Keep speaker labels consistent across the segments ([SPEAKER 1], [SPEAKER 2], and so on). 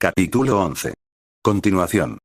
[SPEAKER 1] Capítulo 11. Continuación.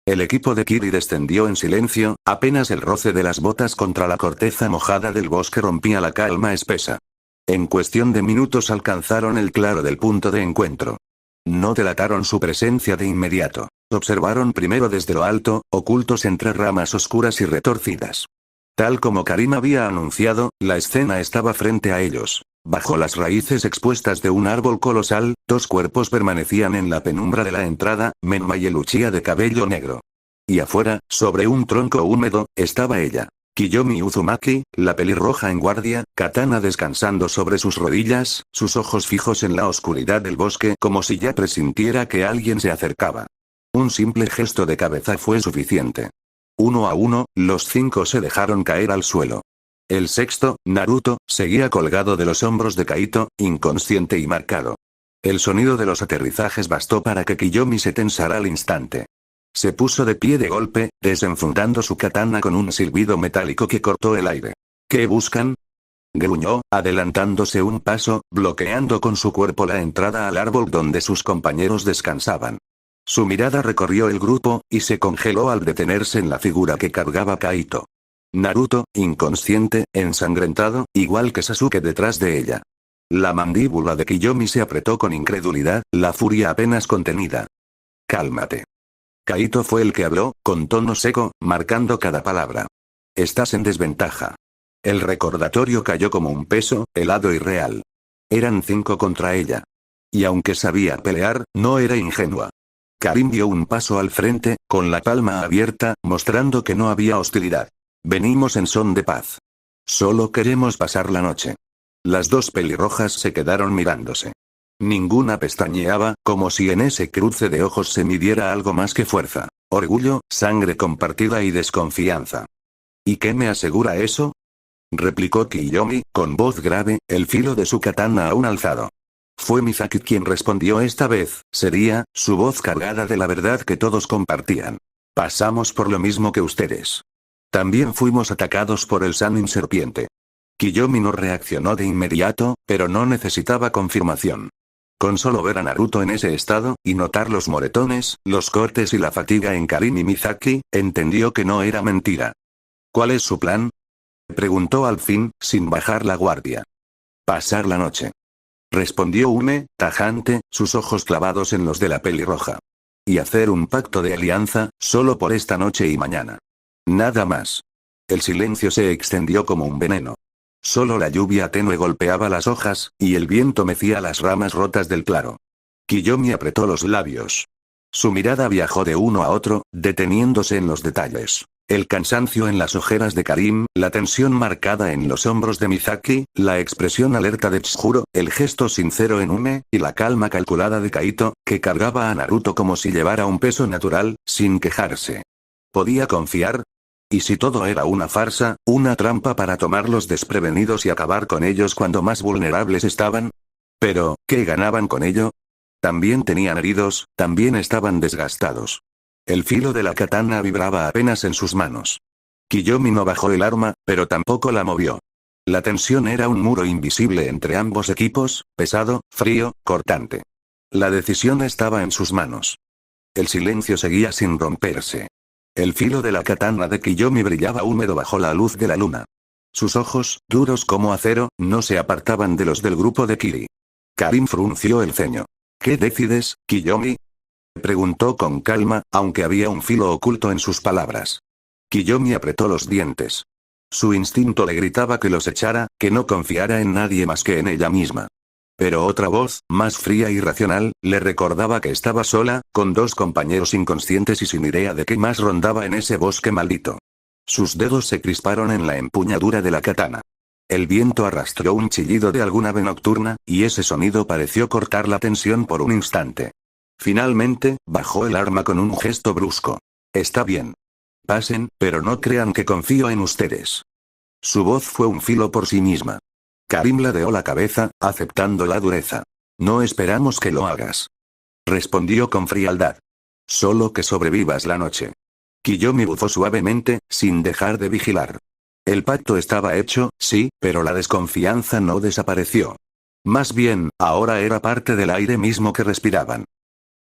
[SPEAKER 1] El equipo de Kiri descendió en silencio, apenas el roce de las botas contra la corteza mojada del bosque rompía la calma espesa. En cuestión de minutos alcanzaron el claro del punto de encuentro. No delataron su presencia de inmediato. Observaron primero desde lo alto, ocultos entre ramas oscuras y retorcidas. Tal como Karim había anunciado, la escena estaba frente a ellos. Bajo las raíces expuestas de un árbol colosal, dos cuerpos permanecían en la penumbra de la entrada, Menma y el Uchiha de cabello negro. Y afuera, sobre un tronco húmedo, estaba ella. Kiyomi Uzumaki, la pelirroja en guardia, katana descansando sobre sus rodillas, sus ojos fijos en la oscuridad del bosque como si ya presintiera que alguien se acercaba. Un simple gesto de cabeza fue suficiente. Uno a uno, los 5 se dejaron caer al suelo. El sexto, Naruto, seguía colgado de los hombros de Kaito, inconsciente y marcado. El sonido de los aterrizajes bastó para que Kiyomi se tensara al instante. Se puso de pie de golpe, desenfundando su katana con un silbido metálico que cortó el aire. ¿Qué buscan?, gruñó, adelantándose un paso, bloqueando con su cuerpo la entrada al árbol donde sus compañeros descansaban. Su mirada recorrió el grupo, y se congeló al detenerse en la figura que cargaba Kaito. Naruto, inconsciente, ensangrentado, igual que Sasuke detrás de ella. La mandíbula de Kiyomi se apretó con incredulidad, la furia apenas contenida. Cálmate. Kaito fue el que habló, con tono seco, marcando cada palabra. Estás en desventaja. El recordatorio cayó como un peso, helado y real. Eran 5 contra ella. Y aunque sabía pelear, no era ingenua. Karim dio un paso al frente, con la palma abierta, mostrando que no había hostilidad. Venimos en son de paz. Solo queremos pasar la noche. Las dos pelirrojas se quedaron mirándose. Ninguna pestañeaba, como si en ese cruce de ojos se midiera algo más que fuerza, orgullo, sangre compartida y desconfianza. ¿Y qué me asegura eso?, replicó Kiyomi, con voz grave, el filo de su katana aún alzado. Fue Misaki quien respondió esta vez, sería, su voz cargada de la verdad que todos compartían. Pasamos por lo mismo que ustedes. También fuimos atacados por el Sannin serpiente. Kiyomi no reaccionó de inmediato, pero no necesitaba confirmación. Con solo ver a Naruto en ese estado, y notar los moretones, los cortes y la fatiga en Karim y Misaki, entendió que no era mentira. ¿Cuál es su plan?, preguntó al fin, sin bajar la guardia. Pasar la noche. Respondió Ume, tajante, sus ojos clavados en los de la pelirroja. Y hacer un pacto de alianza, solo por esta noche y mañana. Nada más. El silencio se extendió como un veneno. Solo la lluvia tenue golpeaba las hojas, y el viento mecía las ramas rotas del claro. Kiyomi apretó los labios. Su mirada viajó de uno a otro, deteniéndose en los detalles. El cansancio en las ojeras de Karim, la tensión marcada en los hombros de Misaki, la expresión alerta de Chihiro, el gesto sincero en Ume, y la calma calculada de Kaito, que cargaba a Naruto como si llevara un peso natural, sin quejarse. ¿Podía confiar? ¿Y si todo era una farsa, una trampa para tomarlos desprevenidos y acabar con ellos cuando más vulnerables estaban? Pero, ¿qué ganaban con ello? También tenían heridos, también estaban desgastados. El filo de la katana vibraba apenas en sus manos. Kiyomi no bajó el arma, pero tampoco la movió. La tensión era un muro invisible entre ambos equipos, pesado, frío, cortante. La decisión estaba en sus manos. El silencio seguía sin romperse. El filo de la katana de Kiyomi brillaba húmedo bajo la luz de la luna. Sus ojos, duros como acero, no se apartaban de los del grupo de Kiri. Karim frunció el ceño. ¿Qué decides, Kiyomi?, preguntó con calma, aunque había un filo oculto en sus palabras. Kiyomi apretó los dientes. Su instinto le gritaba que los echara, que no confiara en nadie más que en ella misma. Pero otra voz, más fría y racional, le recordaba que estaba sola, con 2 compañeros inconscientes y sin idea de qué más rondaba en ese bosque maldito. Sus dedos se crisparon en la empuñadura de la katana. El viento arrastró un chillido de algún ave nocturna, y ese sonido pareció cortar la tensión por un instante. Finalmente, bajó el arma con un gesto brusco. Está bien. Pasen, pero no crean que confío en ustedes. Su voz fue un filo por sí misma. Karim ladeó la cabeza, aceptando la dureza. No esperamos que lo hagas. Respondió con frialdad. Solo que sobrevivas la noche. Kiyomi bufó suavemente, sin dejar de vigilar. El pacto estaba hecho, sí, pero la desconfianza no desapareció. Más bien, ahora era parte del aire mismo que respiraban.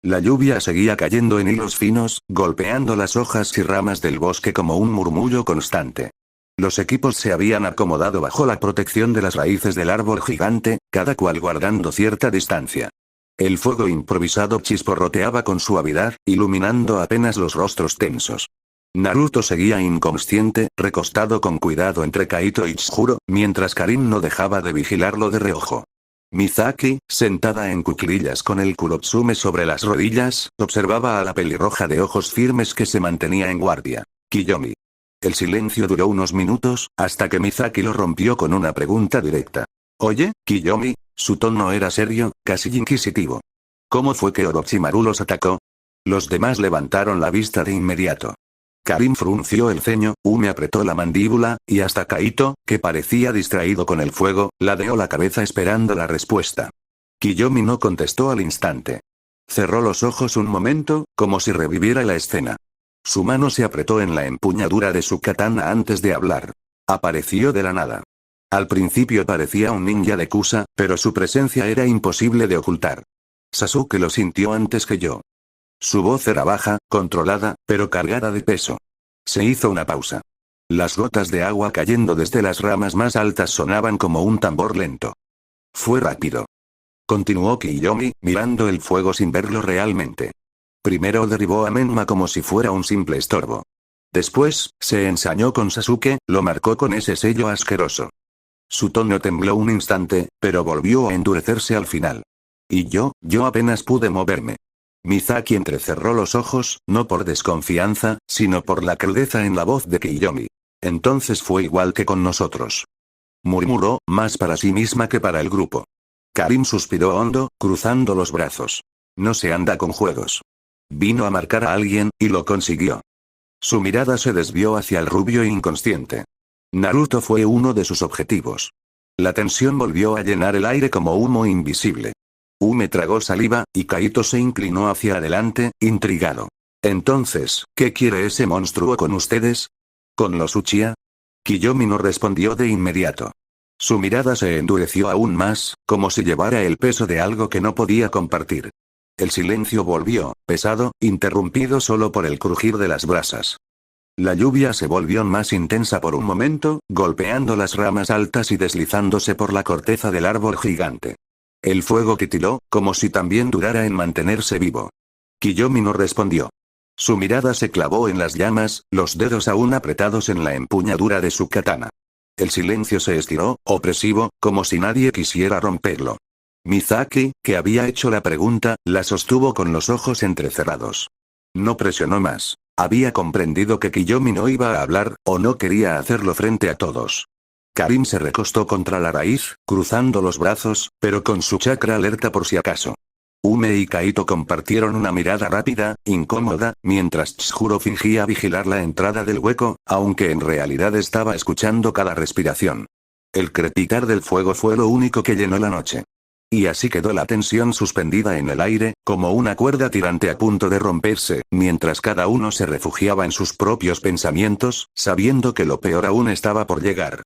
[SPEAKER 1] La lluvia seguía cayendo en hilos finos, golpeando las hojas y ramas del bosque como un murmullo constante. Los equipos se habían acomodado bajo la protección de las raíces del árbol gigante, cada cual guardando cierta distancia. El fuego improvisado chisporroteaba con suavidad, iluminando apenas los rostros tensos. Naruto seguía inconsciente, recostado con cuidado entre Kaito y Chihiro, mientras Karin no dejaba de vigilarlo de reojo. Mizaki, sentada en cuclillas con el Kurotsume sobre las rodillas, observaba a la pelirroja de ojos firmes que se mantenía en guardia. Kiyomi. El silencio duró unos minutos, hasta que Mizaki lo rompió con una pregunta directa. Oye, Kiyomi, su tono era serio, casi inquisitivo. ¿Cómo fue que Orochimaru los atacó? Los demás levantaron la vista de inmediato. Karin frunció el ceño, Ume apretó la mandíbula, y hasta Kaito, que parecía distraído con el fuego, ladeó la cabeza esperando la respuesta. Kiyomi no contestó al instante. Cerró los ojos un momento, como si reviviera la escena. Su mano se apretó en la empuñadura de su katana antes de hablar. Apareció de la nada. Al principio parecía un ninja de Kusa, pero su presencia era imposible de ocultar. Sasuke lo sintió antes que yo. Su voz era baja, controlada, pero cargada de peso. Se hizo una pausa. Las gotas de agua cayendo desde las ramas más altas sonaban como un tambor lento. Fue rápido. Continuó Kiyomi, mirando el fuego sin verlo realmente. Primero derribó a Menma como si fuera un simple estorbo. Después, se ensañó con Sasuke, lo marcó con ese sello asqueroso. Su tono tembló un instante, pero volvió a endurecerse al final. Y yo apenas pude moverme. Mizaki entrecerró los ojos, no por desconfianza, sino por la crudeza en la voz de Kiyomi. Entonces fue igual que con nosotros. Murmuró, más para sí misma que para el grupo. Karin suspiró hondo, cruzando los brazos. No se anda con juegos. Vino a marcar a alguien, y lo consiguió. Su mirada se desvió hacia el rubio inconsciente. Naruto fue uno de sus objetivos. La tensión volvió a llenar el aire como humo invisible. Ume tragó saliva, y Kaito se inclinó hacia adelante, intrigado. Entonces, ¿qué quiere ese monstruo con ustedes? ¿Con los Uchiha? Kiyomi no respondió de inmediato. Su mirada se endureció aún más, como si llevara el peso de algo que no podía compartir. El silencio volvió, pesado, interrumpido solo por el crujir de las brasas. La lluvia se volvió más intensa por un momento, golpeando las ramas altas y deslizándose por la corteza del árbol gigante. El fuego titiló, como si también durara en mantenerse vivo. Kiyomi no respondió. Su mirada se clavó en las llamas, los dedos aún apretados en la empuñadura de su katana. El silencio se estiró, opresivo, como si nadie quisiera romperlo. Mizaki, que había hecho la pregunta, la sostuvo con los ojos entrecerrados. No presionó más. Había comprendido que Kiyomi no iba a hablar, o no quería hacerlo frente a todos. Karin se recostó contra la raíz, cruzando los brazos, pero con su chakra alerta por si acaso. Ume y Kaito compartieron una mirada rápida, incómoda, mientras Chihiro fingía vigilar la entrada del hueco, aunque en realidad estaba escuchando cada respiración. El crepitar del fuego fue lo único que llenó la noche. Y así quedó la tensión suspendida en el aire, como una cuerda tirante a punto de romperse, mientras cada uno se refugiaba en sus propios pensamientos, sabiendo que lo peor aún estaba por llegar.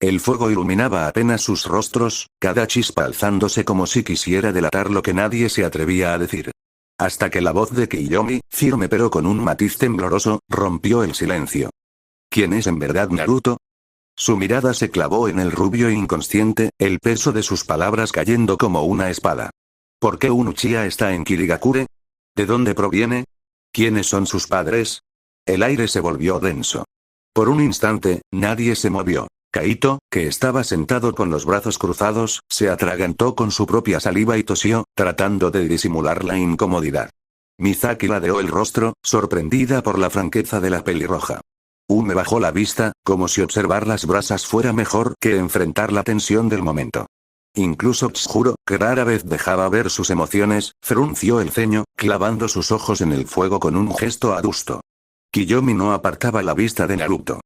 [SPEAKER 1] El fuego iluminaba apenas sus rostros, cada chispa alzándose como si quisiera delatar lo que nadie se atrevía a decir. Hasta que la voz de Kiyomi, firme pero con un matiz tembloroso, rompió el silencio. ¿Quién es en verdad Naruto? Su mirada se clavó en el rubio inconsciente, el peso de sus palabras cayendo como una espada. ¿Por qué un Uchiha está en Kirigakure? ¿De dónde proviene? ¿Quiénes son sus padres? El aire se volvió denso. Por un instante, nadie se movió. Kaito, que estaba sentado con los brazos cruzados, se atragantó con su propia saliva y tosió, tratando de disimular la incomodidad. Mizaki ladeó el rostro, sorprendida por la franqueza de la pelirroja. Ume bajó la vista, como si observar las brasas fuera mejor que enfrentar la tensión del momento. Incluso Chihiro, que rara vez dejaba ver sus emociones, frunció el ceño, clavando sus ojos en el fuego con un gesto adusto. Kiyomi no apartaba la vista de Naruto.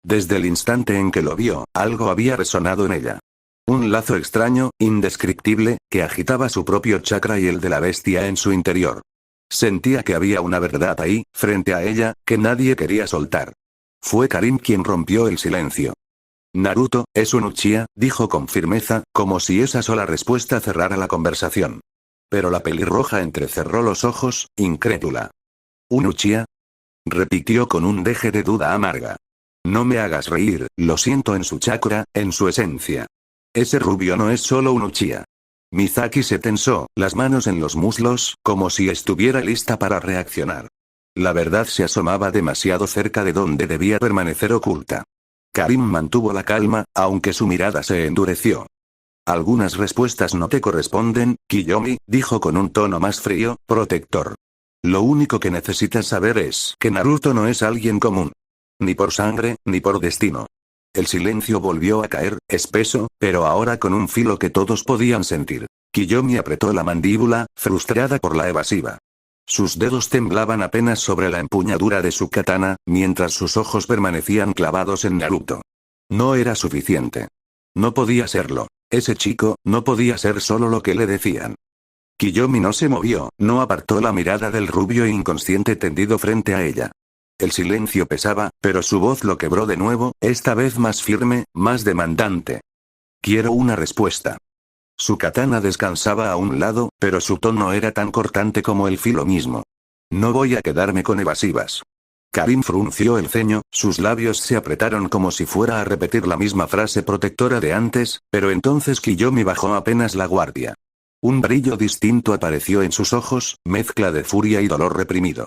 [SPEAKER 1] Desde el instante en que lo vio, algo había resonado en ella. Un lazo extraño, indescriptible, que agitaba su propio chakra y el de la bestia en su interior. Sentía que había una verdad ahí, frente a ella, que nadie quería soltar. Fue Karin quien rompió el silencio. Naruto, es un Uchiha, dijo con firmeza, como si esa sola respuesta cerrara la conversación. Pero la pelirroja entrecerró los ojos, incrédula. ¿Un Uchiha? Repitió con un deje de duda amarga. No me hagas reír, lo siento en su chakra, en su esencia. Ese rubio no es solo un Uchiha. Mizaki se tensó, las manos en los muslos, como si estuviera lista para reaccionar. La verdad se asomaba demasiado cerca de donde debía permanecer oculta. Karim mantuvo la calma, aunque su mirada se endureció. Algunas respuestas no te corresponden, Kiyomi, dijo con un tono más frío, protector. Lo único que necesitas saber es que Naruto no es alguien común. Ni por sangre, ni por destino. El silencio volvió a caer, espeso, pero ahora con un filo que todos podían sentir. Kiyomi apretó la mandíbula, frustrada por la evasiva. Sus dedos temblaban apenas sobre la empuñadura de su katana, mientras sus ojos permanecían clavados en Naruto. No era suficiente. No podía serlo. Ese chico, no podía ser solo lo que le decían. Kiyomi no se movió, no apartó la mirada del rubio inconsciente tendido frente a ella. El silencio pesaba, pero su voz lo quebró de nuevo, esta vez más firme, más demandante. Quiero una respuesta. Su katana descansaba a un lado, pero su tono era tan cortante como el filo mismo. No voy a quedarme con evasivas. Karim frunció el ceño, sus labios se apretaron como si fuera a repetir la misma frase protectora de antes, pero entonces Kiyomi bajó apenas la guardia. Un brillo distinto apareció en sus ojos, mezcla de furia y dolor reprimido.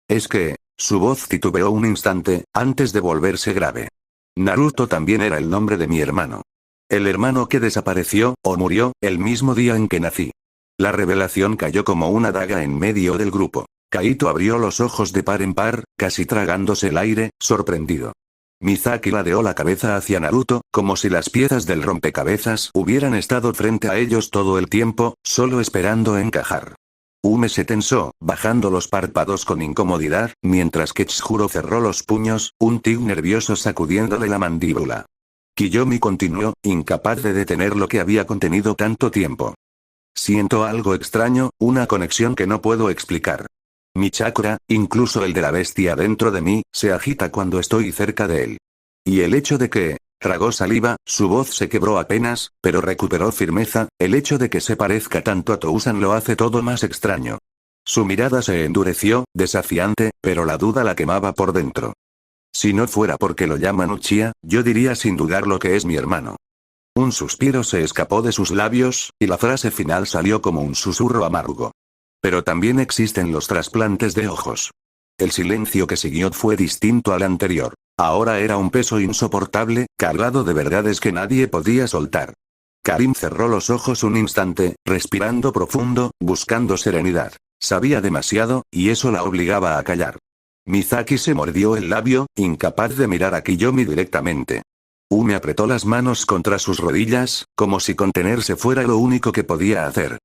[SPEAKER 1] Es que, su voz titubeó un instante, antes de volverse grave. Naruto también era el nombre de mi hermano. El hermano que desapareció, o murió, el mismo día en que nací. La revelación cayó como una daga en medio del grupo. Kaito abrió los ojos de par en par, casi tragándose el aire, sorprendido. Mizaki ladeó la cabeza hacia Naruto, como si las piezas del rompecabezas hubieran estado frente a ellos todo el tiempo, solo esperando encajar. Ume se tensó, bajando los párpados con incomodidad, mientras que Chihiro cerró los puños, un tic nervioso sacudiéndole la mandíbula. Kiyomi continuó, incapaz de detener lo que había contenido tanto tiempo. Siento algo extraño, una conexión que no puedo explicar. Mi chakra, incluso el de la bestia dentro de mí, se agita cuando estoy cerca de él. Y el hecho de que, tragó saliva, su voz se quebró apenas, pero recuperó firmeza, el hecho de que se parezca tanto a Tousan lo hace todo más extraño. Su mirada se endureció, desafiante, pero la duda la quemaba por dentro. Si no fuera porque lo llaman Uchiha, yo diría sin dudar lo que es mi hermano. Un suspiro se escapó de sus labios, y la frase final salió como un susurro amargo. Pero también existen los trasplantes de ojos. El silencio que siguió fue distinto al anterior. Ahora era un peso insoportable, cargado de verdades que nadie podía soltar. Karim cerró los ojos un instante, respirando profundo, buscando serenidad. Sabía demasiado, y eso la obligaba a callar. Mizaki se mordió el labio, incapaz de mirar a Kiyomi directamente. Ume apretó las manos contra sus rodillas, como si contenerse fuera lo único que podía hacer.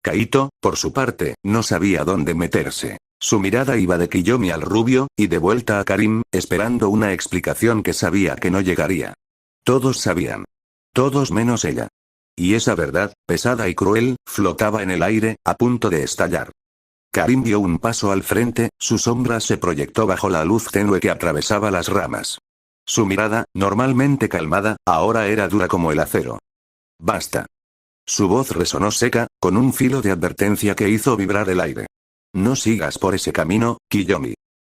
[SPEAKER 1] Kaito, por su parte, no sabía dónde meterse. Su mirada iba de Kiyomi al rubio, y de vuelta a Karim, esperando una explicación que sabía que no llegaría. Todos sabían. Todos menos ella. Y esa verdad, pesada y cruel, flotaba en el aire, a punto de estallar. Karim dio un paso al frente, su sombra se proyectó bajo la luz tenue que atravesaba las ramas. Su mirada, normalmente calmada, ahora era dura como el acero. Basta. Su voz resonó seca, con un filo de advertencia que hizo vibrar el aire. No sigas por ese camino, Kiyomi.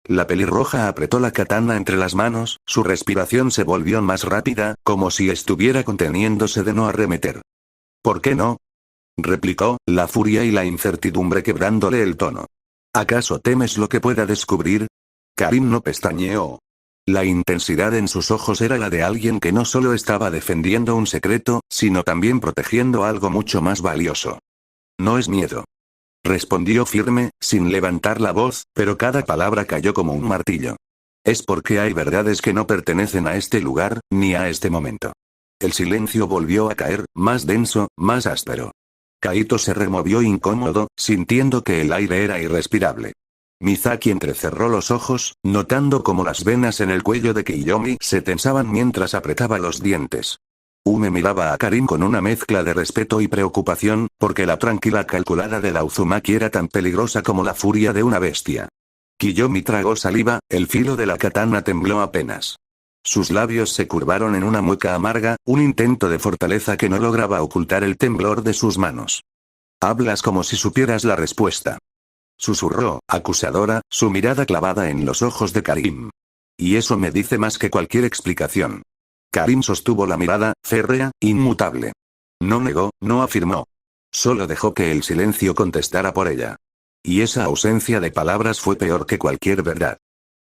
[SPEAKER 1] La pelirroja apretó la katana entre las manos, su respiración se volvió más rápida, como si estuviera conteniéndose de no arremeter. ¿Por qué no? Replicó, la furia y la incertidumbre quebrándole el tono. ¿Acaso temes lo que pueda descubrir? Karim no pestañeó. La intensidad en sus ojos era la de alguien que no solo estaba defendiendo un secreto, sino también protegiendo algo mucho más valioso. No es miedo. Respondió firme, sin levantar la voz, pero cada palabra cayó como un martillo. Es porque hay verdades que no pertenecen a este lugar, ni a este momento. El silencio volvió a caer, más denso, más áspero. Kaito se removió incómodo, sintiendo que el aire era irrespirable. Mizaki entrecerró los ojos, notando cómo las venas en el cuello de Kiyomi se tensaban mientras apretaba los dientes. Ume miraba a Karim con una mezcla de respeto y preocupación, porque la tranquila calculada de la Uzumaki era tan peligrosa como la furia de una bestia. Kiyomi tragó saliva, el filo de la katana tembló apenas. Sus labios se curvaron en una mueca amarga, un intento de fortaleza que no lograba ocultar el temblor de sus manos. Hablas como si supieras la respuesta. Susurró, acusadora, su mirada clavada en los ojos de Karim. Y eso me dice más que cualquier explicación. Karim sostuvo la mirada, férrea, inmutable. No negó, no afirmó. Solo dejó que el silencio contestara por ella. Y esa ausencia de palabras fue peor que cualquier verdad.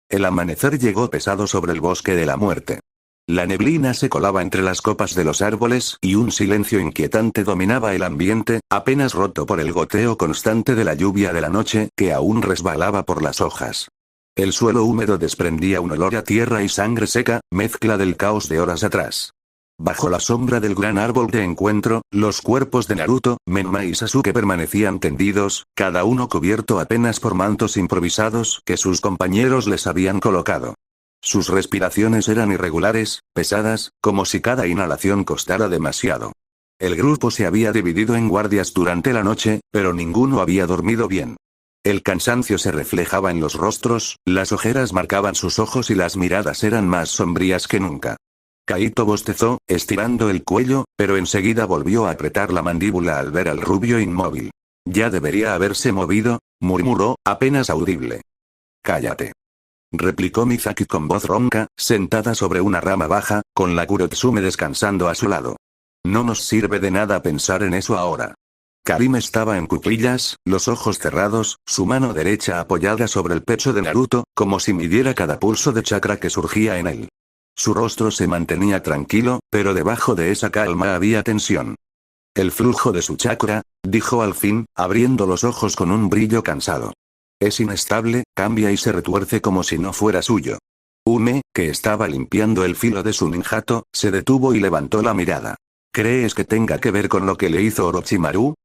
[SPEAKER 1] El amanecer llegó pesado sobre el bosque de la muerte. La neblina se colaba entre las copas de los árboles y un silencio inquietante dominaba el ambiente, apenas roto por el goteo constante de la lluvia de la noche que aún resbalaba por las hojas. El suelo húmedo desprendía un olor a tierra y sangre seca, mezcla del caos de horas atrás. Bajo la sombra del gran árbol de encuentro, los cuerpos de Naruto, Menma y Sasuke permanecían tendidos, cada uno cubierto apenas por mantos improvisados que sus compañeros les habían colocado. Sus respiraciones eran irregulares, pesadas, como si cada inhalación costara demasiado. El grupo se había dividido en guardias durante la noche, pero ninguno había dormido bien. El cansancio se reflejaba en los rostros, las ojeras marcaban sus ojos y las miradas eran más sombrías que nunca. Kaito bostezó, estirando el cuello, pero enseguida volvió a apretar la mandíbula al ver al rubio inmóvil. Ya debería haberse movido, murmuró, apenas audible. Cállate. Replicó Mizaki con voz ronca, sentada sobre una rama baja, con la Kurotsume descansando a su lado. No nos sirve de nada pensar en eso ahora. Karim estaba en cuclillas, los ojos cerrados, su mano derecha apoyada sobre el pecho de Naruto, como si midiera cada pulso de chakra que surgía en él. Su rostro se mantenía tranquilo, pero debajo de esa calma había tensión. El flujo de su chakra, dijo al fin, abriendo los ojos con un brillo cansado. Es inestable, cambia y se retuerce como si no fuera suyo. Ume, que estaba limpiando el filo de su ninjato, se detuvo y levantó la mirada. ¿Crees que tenga que ver con lo que le hizo Orochimaru?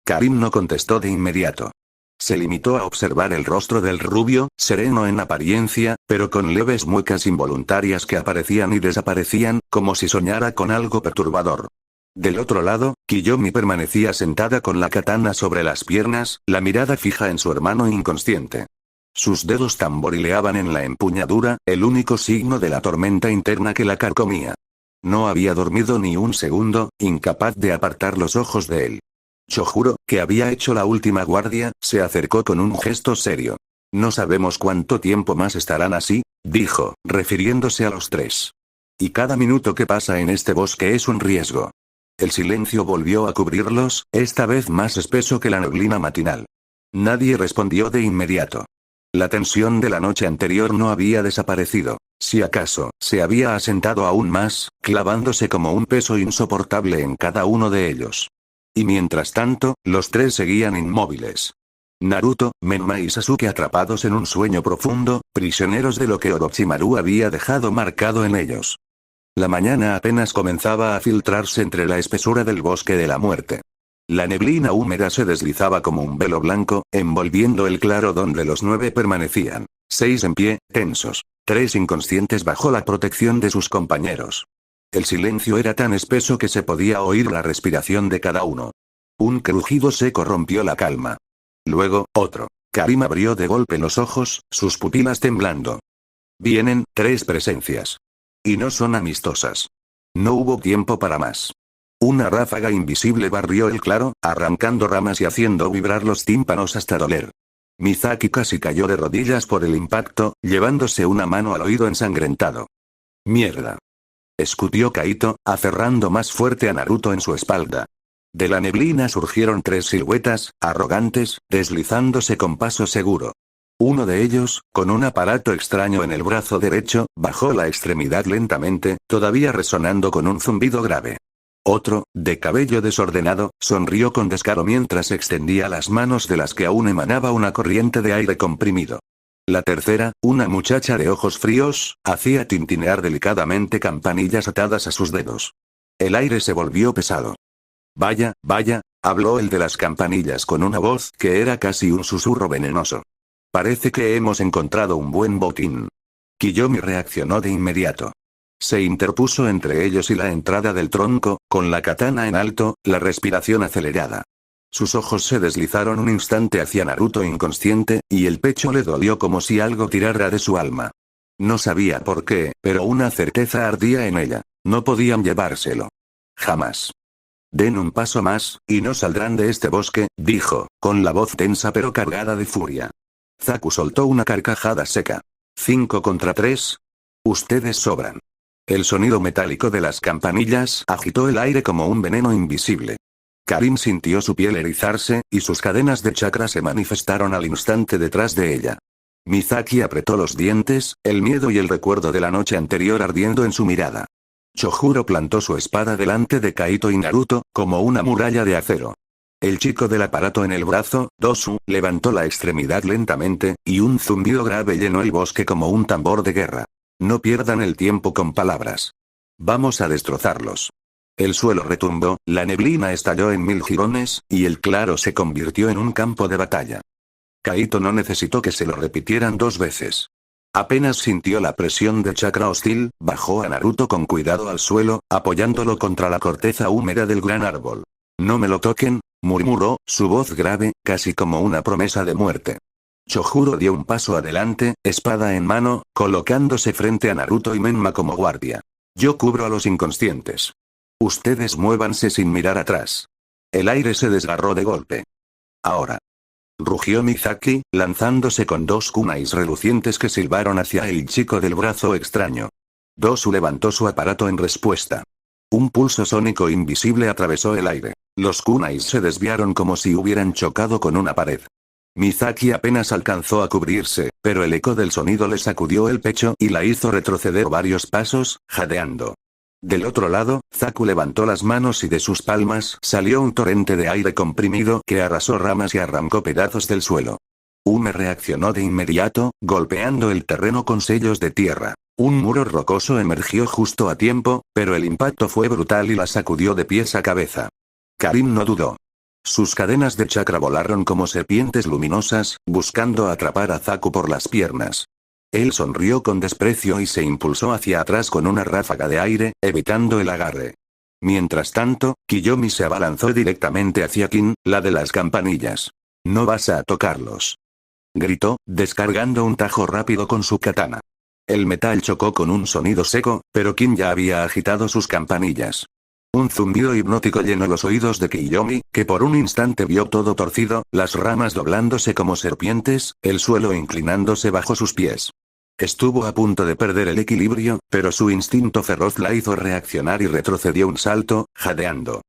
[SPEAKER 1] Karim no contestó de inmediato. Se limitó a observar el rostro del rubio, sereno en apariencia, pero con leves muecas involuntarias que aparecían y desaparecían, como si soñara con algo perturbador. Del otro lado, Kiyomi permanecía sentada con la katana sobre las piernas, la mirada fija en su hermano inconsciente. Sus dedos tamborileaban en la empuñadura, el único signo de la tormenta interna que la carcomía. No había dormido ni un segundo, incapaz de apartar los ojos de él. Chojuro, que había hecho la última guardia, se acercó con un gesto serio. No sabemos cuánto tiempo más estarán así, dijo, refiriéndose a los tres. Y cada minuto que pasa en este bosque es un riesgo. El silencio volvió a cubrirlos, esta vez más espeso que la neblina matinal. Nadie respondió de inmediato. La tensión de la noche anterior no había desaparecido. Si acaso, se había asentado aún más, clavándose como un peso insoportable en cada uno de ellos. Y mientras tanto, los tres seguían inmóviles. Naruto, Menma y Sasuke atrapados en un sueño profundo, prisioneros de lo que Orochimaru había dejado marcado en ellos. La mañana apenas comenzaba a filtrarse entre la espesura del bosque de la muerte. La neblina húmeda se deslizaba como un velo blanco, envolviendo el claro donde los 9 permanecían. 6 en pie, tensos. 3 inconscientes bajo la protección de sus compañeros. El silencio era tan espeso que se podía oír la respiración de cada uno. Un crujido seco rompió la calma. Luego, otro. Karim abrió de golpe los ojos, sus pupilas temblando. Vienen 3 presencias. Y no son amistosas. No hubo tiempo para más. Una ráfaga invisible barrió el claro, arrancando ramas y haciendo vibrar los tímpanos hasta doler. Mizaki casi cayó de rodillas por el impacto, llevándose una mano al oído ensangrentado. Mierda. Escupió Kaito, aferrando más fuerte a Naruto en su espalda. De la neblina surgieron 3 siluetas, arrogantes, deslizándose con paso seguro. Uno de ellos, con un aparato extraño en el brazo derecho, bajó la extremidad lentamente, todavía resonando con un zumbido grave. Otro, de cabello desordenado, sonrió con descaro mientras extendía las manos de las que aún emanaba una corriente de aire comprimido. La tercera, una muchacha de ojos fríos, hacía tintinear delicadamente campanillas atadas a sus dedos. El aire se volvió pesado. Vaya, vaya, habló el de las campanillas con una voz que era casi un susurro venenoso. Parece que hemos encontrado un buen botín. Kiyomi reaccionó de inmediato. Se interpuso entre ellos y la entrada del tronco, con la katana en alto, la respiración acelerada. Sus ojos se deslizaron un instante hacia Naruto inconsciente, y el pecho le dolió como si algo tirara de su alma. No sabía por qué, pero una certeza ardía en ella. No podían llevárselo. Jamás. Den un paso más, y no saldrán de este bosque, dijo, con la voz tensa pero cargada de furia. Zaku soltó una carcajada seca. 5 contra 3. Ustedes sobran. El sonido metálico de las campanillas agitó el aire como un veneno invisible. Karin sintió su piel erizarse, y sus cadenas de chakra se manifestaron al instante detrás de ella. Mizaki apretó los dientes, el miedo y el recuerdo de la noche anterior ardiendo en su mirada. Chojuro plantó su espada delante de Kaito y Naruto, como una muralla de acero. El chico del aparato en el brazo, Dosu, levantó la extremidad lentamente, y un zumbido grave llenó el bosque como un tambor de guerra. No pierdan el tiempo con palabras. Vamos a destrozarlos. El suelo retumbó, la neblina estalló en 1000 jirones, y el claro se convirtió en un campo de batalla. Kaito no necesitó que se lo repitieran 2 veces. Apenas sintió la presión de chakra hostil, bajó a Naruto con cuidado al suelo, apoyándolo contra la corteza húmeda del gran árbol. No me lo toquen, murmuró, su voz grave, casi como una promesa de muerte. Chojuro dio un paso adelante, espada en mano, colocándose frente a Naruto y Menma como guardia. Yo cubro a los inconscientes. Ustedes muévanse sin mirar atrás. El aire se desgarró de golpe. Ahora. Rugió Mizaki, lanzándose con 2 kunais relucientes que silbaron hacia el chico del brazo extraño. Dosu levantó su aparato en respuesta. Un pulso sónico invisible atravesó el aire. Los kunais se desviaron como si hubieran chocado con una pared. Mizaki apenas alcanzó a cubrirse, pero el eco del sonido le sacudió el pecho y la hizo retroceder varios pasos, jadeando. Del otro lado, Zaku levantó las manos y de sus palmas salió un torrente de aire comprimido que arrasó ramas y arrancó pedazos del suelo. Ume reaccionó de inmediato, golpeando el terreno con sellos de tierra. Un muro rocoso emergió justo a tiempo, pero el impacto fue brutal y la sacudió de pies a cabeza. Karin no dudó. Sus cadenas de chakra volaron como serpientes luminosas, buscando atrapar a Zaku por las piernas. Él sonrió con desprecio y se impulsó hacia atrás con una ráfaga de aire, evitando el agarre. Mientras tanto, Kiyomi se abalanzó directamente hacia Kin, la de las campanillas. «No vas a tocarlos», gritó, descargando un tajo rápido con su katana. El metal chocó con un sonido seco, pero Kin ya había agitado sus campanillas. Un zumbido hipnótico llenó los oídos de Kiyomi, que por un instante vio todo torcido, las ramas doblándose como serpientes, el suelo inclinándose bajo sus pies. Estuvo a punto de perder el equilibrio, pero su instinto feroz la hizo reaccionar y retrocedió un salto, jadeando.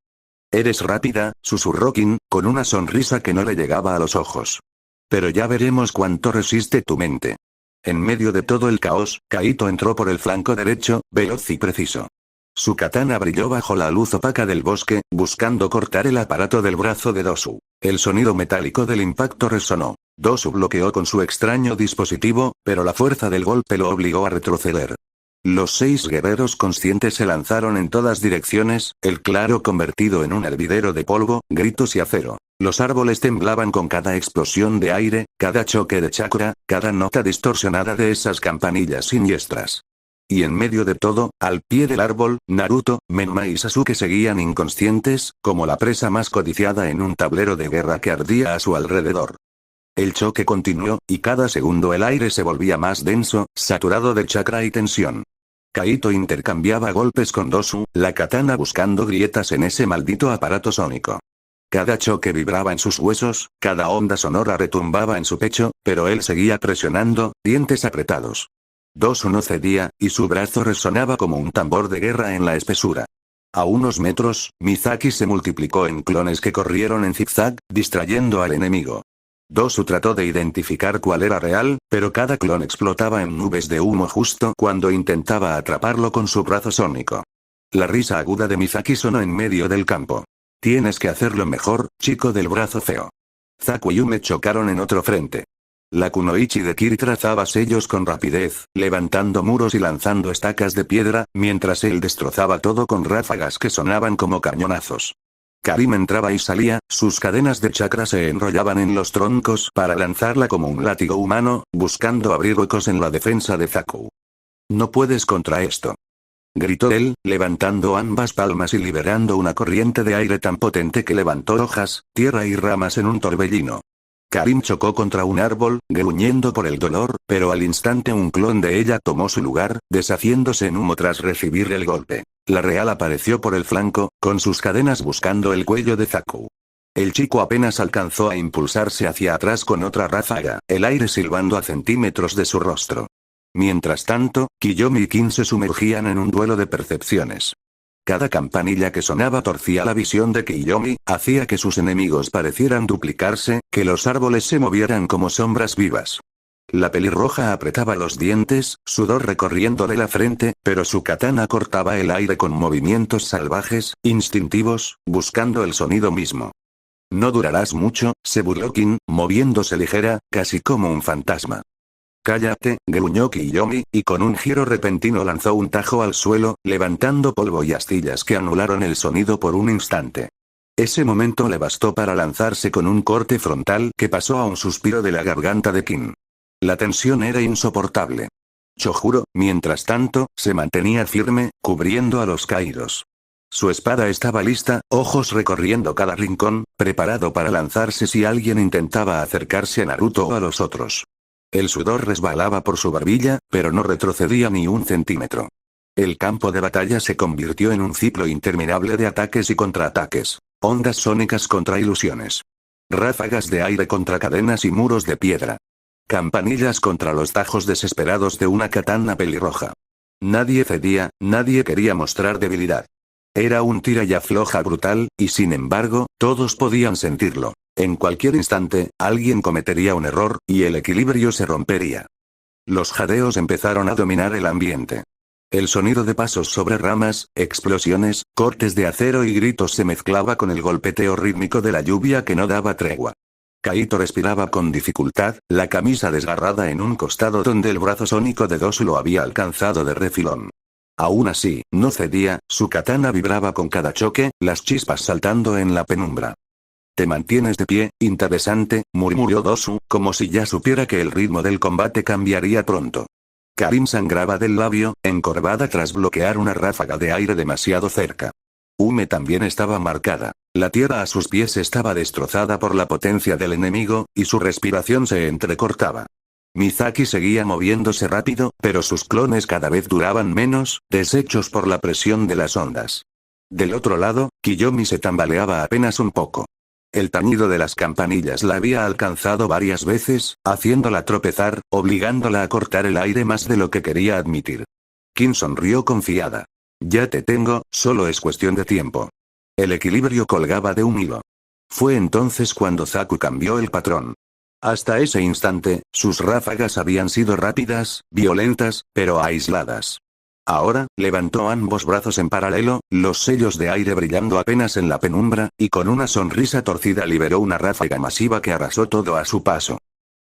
[SPEAKER 1] «Eres rápida», susurró Kin, con una sonrisa que no le llegaba a los ojos. «Pero ya veremos cuánto resiste tu mente». En medio de todo el caos, Kaito entró por el flanco derecho, veloz y preciso. Su katana brilló bajo la luz opaca del bosque, buscando cortar el aparato del brazo de Dosu. El sonido metálico del impacto resonó. Dosu bloqueó con su extraño dispositivo, pero la fuerza del golpe lo obligó a retroceder. Los 6 guerreros conscientes se lanzaron en todas direcciones, el claro convertido en un hervidero de polvo, gritos y acero. Los árboles temblaban con cada explosión de aire, cada choque de chakra, cada nota distorsionada de esas campanillas siniestras. Y en medio de todo, al pie del árbol, Naruto, Menma y Sasuke seguían inconscientes, como la presa más codiciada en un tablero de guerra que ardía a su alrededor. El choque continuó, y cada segundo el aire se volvía más denso, saturado de chakra y tensión. Kaito intercambiaba golpes con Dosu, la katana buscando grietas en ese maldito aparato sónico. Cada choque vibraba en sus huesos, cada onda sonora retumbaba en su pecho, pero él seguía presionando, dientes apretados. Dosu no cedía, y su brazo resonaba como un tambor de guerra en la espesura. A unos metros, Mizaki se multiplicó en clones que corrieron en zigzag, distrayendo al enemigo. Dosu trató de identificar cuál era real, pero cada clon explotaba en nubes de humo justo cuando intentaba atraparlo con su brazo sónico. La risa aguda de Mizaki sonó en medio del campo. «Tienes que hacerlo mejor, chico del brazo feo». Zaku y Ume chocaron en otro frente. La kunoichi de Kiri trazaba sellos con rapidez, levantando muros y lanzando estacas de piedra, mientras él destrozaba todo con ráfagas que sonaban como cañonazos. Karim entraba y salía, sus cadenas de chakra se enrollaban en los troncos para lanzarla como un látigo humano, buscando abrir huecos en la defensa de Zaku. «No puedes contra esto», gritó él, levantando ambas palmas y liberando una corriente de aire tan potente que levantó hojas, tierra y ramas en un torbellino. Karim chocó contra un árbol, gruñendo por el dolor, pero al instante un clon de ella tomó su lugar, deshaciéndose en humo tras recibir el golpe. La real apareció por el flanco, con sus cadenas buscando el cuello de Zaku. El chico apenas alcanzó a impulsarse hacia atrás con otra ráfaga, el aire silbando a centímetros de su rostro. Mientras tanto, Kiyomi y Kin se sumergían en un duelo de percepciones. Cada campanilla que sonaba torcía la visión de Kiyomi, hacía que sus enemigos parecieran duplicarse, que los árboles se movieran como sombras vivas. La pelirroja apretaba los dientes, sudor recorriéndole la frente, pero su katana cortaba el aire con movimientos salvajes, instintivos, buscando el sonido mismo. No durarás mucho, se burló Kin, moviéndose ligera, casi como un fantasma. Cállate, gruñó Kiyomi, y con un giro repentino lanzó un tajo al suelo, levantando polvo y astillas que anularon el sonido por un instante. Ese momento le bastó para lanzarse con un corte frontal que pasó a un suspiro de la garganta de Kin. La tensión era insoportable. Chojuro, mientras tanto, se mantenía firme, cubriendo a los caídos. Su espada estaba lista, ojos recorriendo cada rincón, preparado para lanzarse si alguien intentaba acercarse a Naruto o a los otros. El sudor resbalaba por su barbilla, pero no retrocedía ni un centímetro. El campo de batalla se convirtió en un ciclo interminable de ataques y contraataques. Ondas sónicas contra ilusiones. Ráfagas de aire contra cadenas y muros de piedra. Campanillas contra los tajos desesperados de una katana pelirroja. Nadie cedía, nadie quería mostrar debilidad. Era un tira y afloja brutal, y sin embargo, todos podían sentirlo. En cualquier instante, alguien cometería un error, y el equilibrio se rompería. Los jadeos empezaron a dominar el ambiente. El sonido de pasos sobre ramas, explosiones, cortes de acero y gritos se mezclaba con el golpeteo rítmico de la lluvia que no daba tregua. Kaito respiraba con dificultad, la camisa desgarrada en un costado donde el brazo sónico de Dosu lo había alcanzado de refilón. Aún así, no cedía, su katana vibraba con cada choque, las chispas saltando en la penumbra. «Te mantienes de pie, interesante», murmuró Dosu, como si ya supiera que el ritmo del combate cambiaría pronto. Karim sangraba del labio, encorvada tras bloquear una ráfaga de aire demasiado cerca. Ume también estaba marcada. La tierra a sus pies estaba destrozada por la potencia del enemigo, y su respiración se entrecortaba. Mizaki seguía moviéndose rápido, pero sus clones cada vez duraban menos, deshechos por la presión de las ondas. Del otro lado, Kiyomi se tambaleaba apenas un poco. El tañido de las campanillas la había alcanzado varias veces, haciéndola tropezar, obligándola a cortar el aire más de lo que quería admitir. Kin sonrió confiada. «Ya te tengo, solo es cuestión de tiempo». El equilibrio colgaba de un hilo. Fue entonces cuando Zaku cambió el patrón. Hasta ese instante, sus ráfagas habían sido rápidas, violentas, pero aisladas. Ahora, levantó ambos brazos en paralelo, los sellos de aire brillando apenas en la penumbra, y con una sonrisa torcida liberó una ráfaga masiva que arrasó todo a su paso.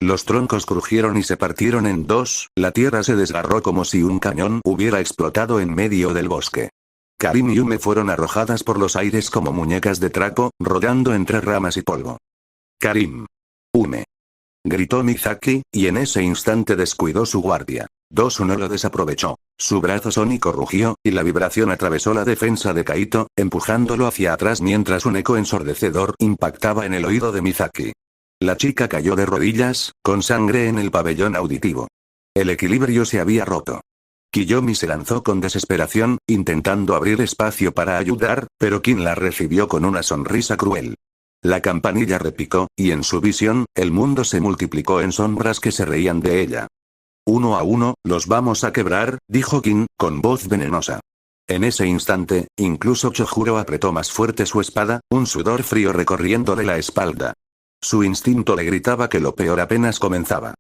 [SPEAKER 1] Los troncos crujieron y se partieron en dos, la tierra se desgarró como si un cañón hubiera explotado en medio del bosque. Karim y Ume fueron arrojadas por los aires como muñecas de trapo, rodando entre ramas y polvo. «Karim. Ume», gritó Mizaki, y en ese instante descuidó su guardia. Dosu no lo desaprovechó. Su brazo sónico rugió, y la vibración atravesó la defensa de Kaito, empujándolo hacia atrás mientras un eco ensordecedor impactaba en el oído de Mizaki. La chica cayó de rodillas, con sangre en el pabellón auditivo. El equilibrio se había roto. Kiyomi se lanzó con desesperación, intentando abrir espacio para ayudar, pero Kin la recibió con una sonrisa cruel. La campanilla repicó, y en su visión, el mundo se multiplicó en sombras que se reían de ella. «Uno a uno, los vamos a quebrar», dijo Kin, con voz venenosa. En ese instante, incluso Chojuro apretó más fuerte su espada, un sudor frío recorriéndole la espalda. Su instinto le gritaba que lo peor apenas comenzaba.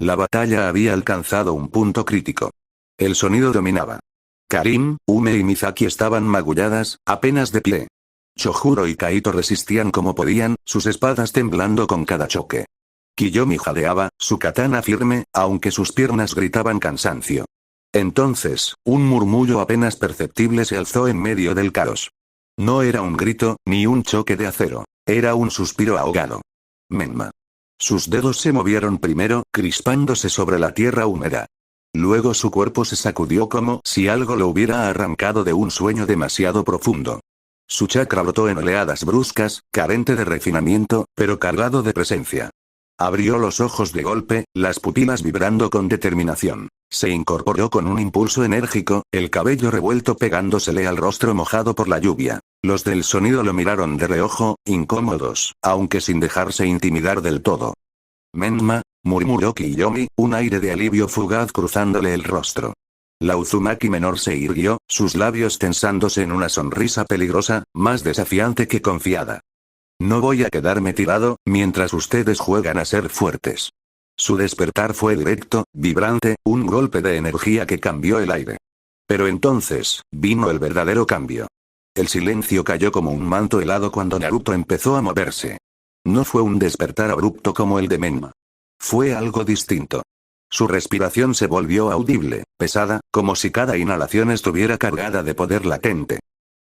[SPEAKER 1] La batalla había alcanzado un punto crítico. El sonido dominaba. Karim, Ume y Mizaki estaban magulladas, apenas de pie. Chojuro y Kaito resistían como podían, sus espadas temblando con cada choque. Kiyomi jadeaba, su katana firme, aunque sus piernas gritaban cansancio. Entonces, un murmullo apenas perceptible se alzó en medio del caos. No era un grito, ni un choque de acero. Era un suspiro ahogado. Menma. Sus dedos se movieron primero, crispándose sobre la tierra húmeda. Luego su cuerpo se sacudió como si algo lo hubiera arrancado de un sueño demasiado profundo. Su chakra brotó en oleadas bruscas, carente de refinamiento, pero cargado de presencia. Abrió los ojos de golpe, las pupilas vibrando con determinación. Se incorporó con un impulso enérgico, el cabello revuelto pegándosele al rostro mojado por la lluvia. Los del sonido lo miraron de reojo, incómodos, aunque sin dejarse intimidar del todo. Menma, murmuró Kiyomi, un aire de alivio fugaz cruzándole el rostro. La Uzumaki menor se irguió, sus labios tensándose en una sonrisa peligrosa, más desafiante que confiada. No voy a quedarme tirado, mientras ustedes juegan a ser fuertes. Su despertar fue directo, vibrante, un golpe de energía que cambió el aire. Pero entonces, vino el verdadero cambio. El silencio cayó como un manto helado cuando Naruto empezó a moverse. No fue un despertar abrupto como el de Menma. Fue algo distinto. Su respiración se volvió audible, pesada, como si cada inhalación estuviera cargada de poder latente.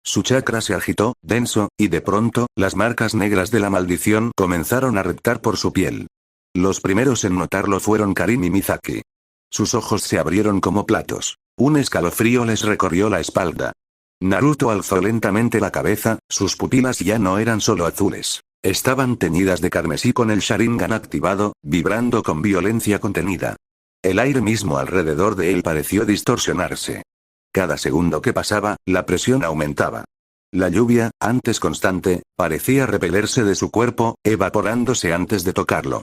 [SPEAKER 1] Su chakra se agitó, denso, y de pronto, las marcas negras de la maldición comenzaron a reptar por su piel. Los primeros en notarlo fueron Karin y Mizaki. Sus ojos se abrieron como platos. Un escalofrío les recorrió la espalda. Naruto alzó lentamente la cabeza, sus pupilas ya no eran solo azules. Estaban teñidas de carmesí con el Sharingan activado, vibrando con violencia contenida. El aire mismo alrededor de él pareció distorsionarse. Cada segundo que pasaba, la presión aumentaba. La lluvia, antes constante, parecía repelerse de su cuerpo, evaporándose antes de tocarlo.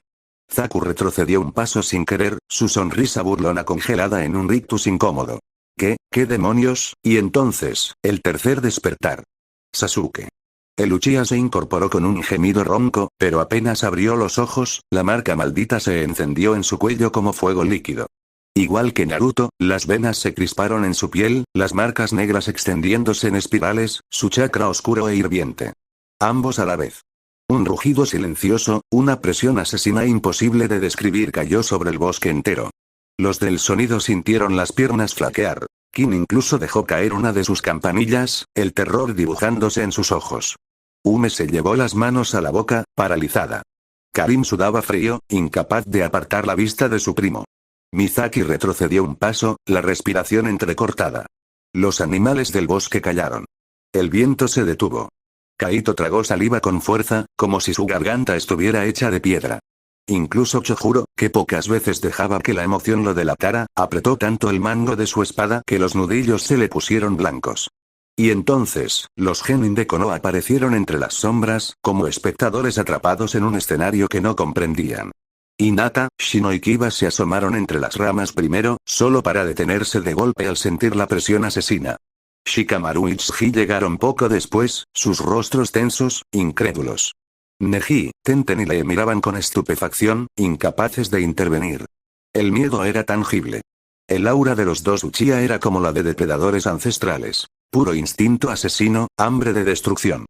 [SPEAKER 1] Zaku retrocedió un paso sin querer, su sonrisa burlona congelada en un rictus incómodo. ¿Qué demonios? Y entonces, el tercer despertar. Sasuke. El Uchiha se incorporó con un gemido ronco, pero apenas abrió los ojos, la marca maldita se encendió en su cuello como fuego líquido. Igual que Naruto, las venas se crisparon en su piel, las marcas negras extendiéndose en espirales, su chakra oscuro e hirviente. Ambos a la vez. Un rugido silencioso, una presión asesina imposible de describir cayó sobre el bosque entero. Los del sonido sintieron las piernas flaquear. Kin incluso dejó caer una de sus campanillas, el terror dibujándose en sus ojos. Ume se llevó las manos a la boca, paralizada. Karin sudaba frío, incapaz de apartar la vista de su primo. Mizaki retrocedió un paso, la respiración entrecortada. Los animales del bosque callaron. El viento se detuvo. Kaito tragó saliva con fuerza, como si su garganta estuviera hecha de piedra. Incluso Chojuro, que pocas veces dejaba que la emoción lo delatara, apretó tanto el mango de su espada que los nudillos se le pusieron blancos. Y entonces, los genin de Konoha aparecieron entre las sombras, como espectadores atrapados en un escenario que no comprendían. Hinata, Shino y Kiba se asomaron entre las ramas primero, solo para detenerse de golpe al sentir la presión asesina. Shikamaru y Tsuji llegaron poco después, sus rostros tensos, incrédulos. Neji, Tenten y Lee miraban con estupefacción, incapaces de intervenir. El miedo era tangible. El aura de los dos Uchiha era como la de depredadores ancestrales. Puro instinto asesino, hambre de destrucción.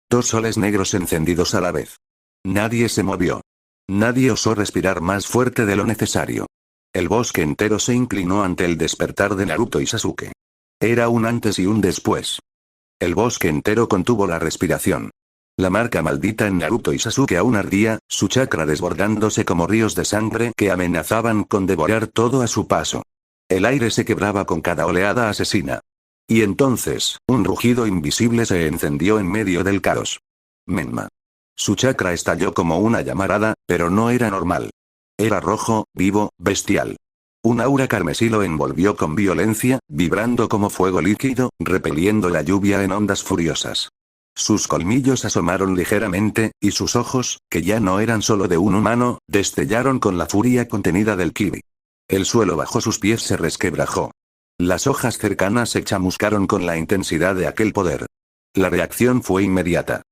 [SPEAKER 1] Dos soles negros encendidos a la vez. Nadie se movió. Nadie osó respirar más fuerte de lo necesario. El bosque entero se inclinó ante el despertar de Naruto y Sasuke. Era un antes y un después. El bosque entero contuvo la respiración. La marca maldita en Naruto y Sasuke aún ardía, su chakra desbordándose como ríos de sangre que amenazaban con devorar todo a su paso. El aire se quebraba con cada oleada asesina. Y entonces, un rugido invisible se encendió en medio del caos. Menma. Su chakra estalló como una llamarada, pero no era normal. Era rojo, vivo, bestial. Un aura carmesí lo envolvió con violencia, vibrando como fuego líquido, repeliendo la lluvia en ondas furiosas. Sus colmillos asomaron ligeramente, y sus ojos, que ya no eran solo de un humano, destellaron con la furia contenida del kibi. El suelo bajo sus pies se resquebrajó. Las hojas cercanas se chamuscaron con la intensidad de aquel poder. La reacción fue inmediata.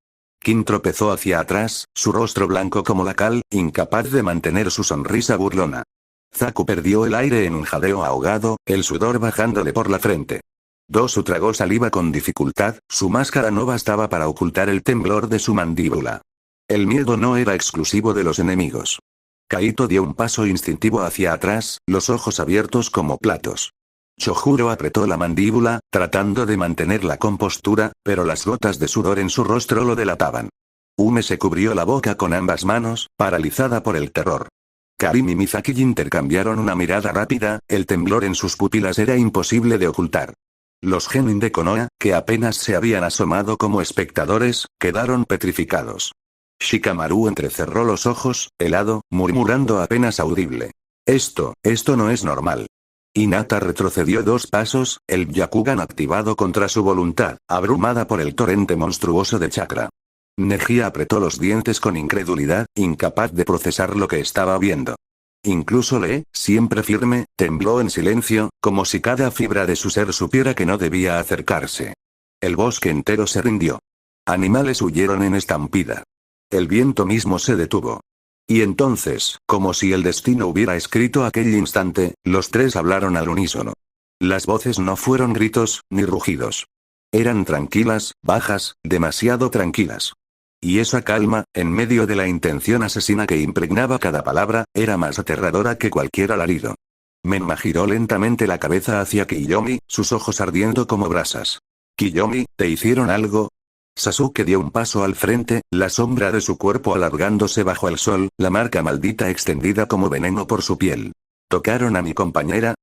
[SPEAKER 1] Kin tropezó hacia atrás, su rostro blanco como la cal, incapaz de mantener su sonrisa burlona. Zaku perdió el aire en un jadeo ahogado, el sudor bajándole por la frente. Dosu tragó saliva con dificultad, su máscara no bastaba para ocultar el temblor de su mandíbula. El miedo no era exclusivo de los enemigos. Kaito dio un paso instintivo hacia atrás, los ojos abiertos como platos. Chojuro apretó la mandíbula, tratando de mantener la compostura, pero las gotas de sudor en su rostro lo delataban. Ume se cubrió la boca con ambas manos, paralizada por el terror. Karin y Mizaki intercambiaron una mirada rápida, el temblor en sus pupilas era imposible de ocultar. Los genin de Konoha, que apenas se habían asomado como espectadores, quedaron petrificados. Shikamaru entrecerró los ojos, helado, murmurando apenas audible. Esto no es normal. Hinata retrocedió 2 pasos, el Byakugan activado contra su voluntad, abrumada por el torrente monstruoso de chakra. Neji apretó los dientes con incredulidad, incapaz de procesar lo que estaba viendo. Incluso Lee, siempre firme, tembló en silencio, como si cada fibra de su ser supiera que no debía acercarse. El bosque entero se rindió. Animales huyeron en estampida. El viento mismo se detuvo. Y entonces, como si el destino hubiera escrito aquel instante, los 3 hablaron al unísono. Las voces no fueron gritos, ni rugidos. Eran tranquilas, bajas, demasiado tranquilas. Y esa calma, en medio de la intención asesina que impregnaba cada palabra, era más aterradora que cualquier alarido. Menma giró lentamente la cabeza hacia Kiyomi, sus ojos ardiendo como brasas. «Kiyomi, ¿te hicieron algo?» Sasuke dio un paso al frente, la sombra de su cuerpo alargándose bajo el sol, la marca maldita extendida como veneno por su piel. «¿Tocaron a mi compañera?»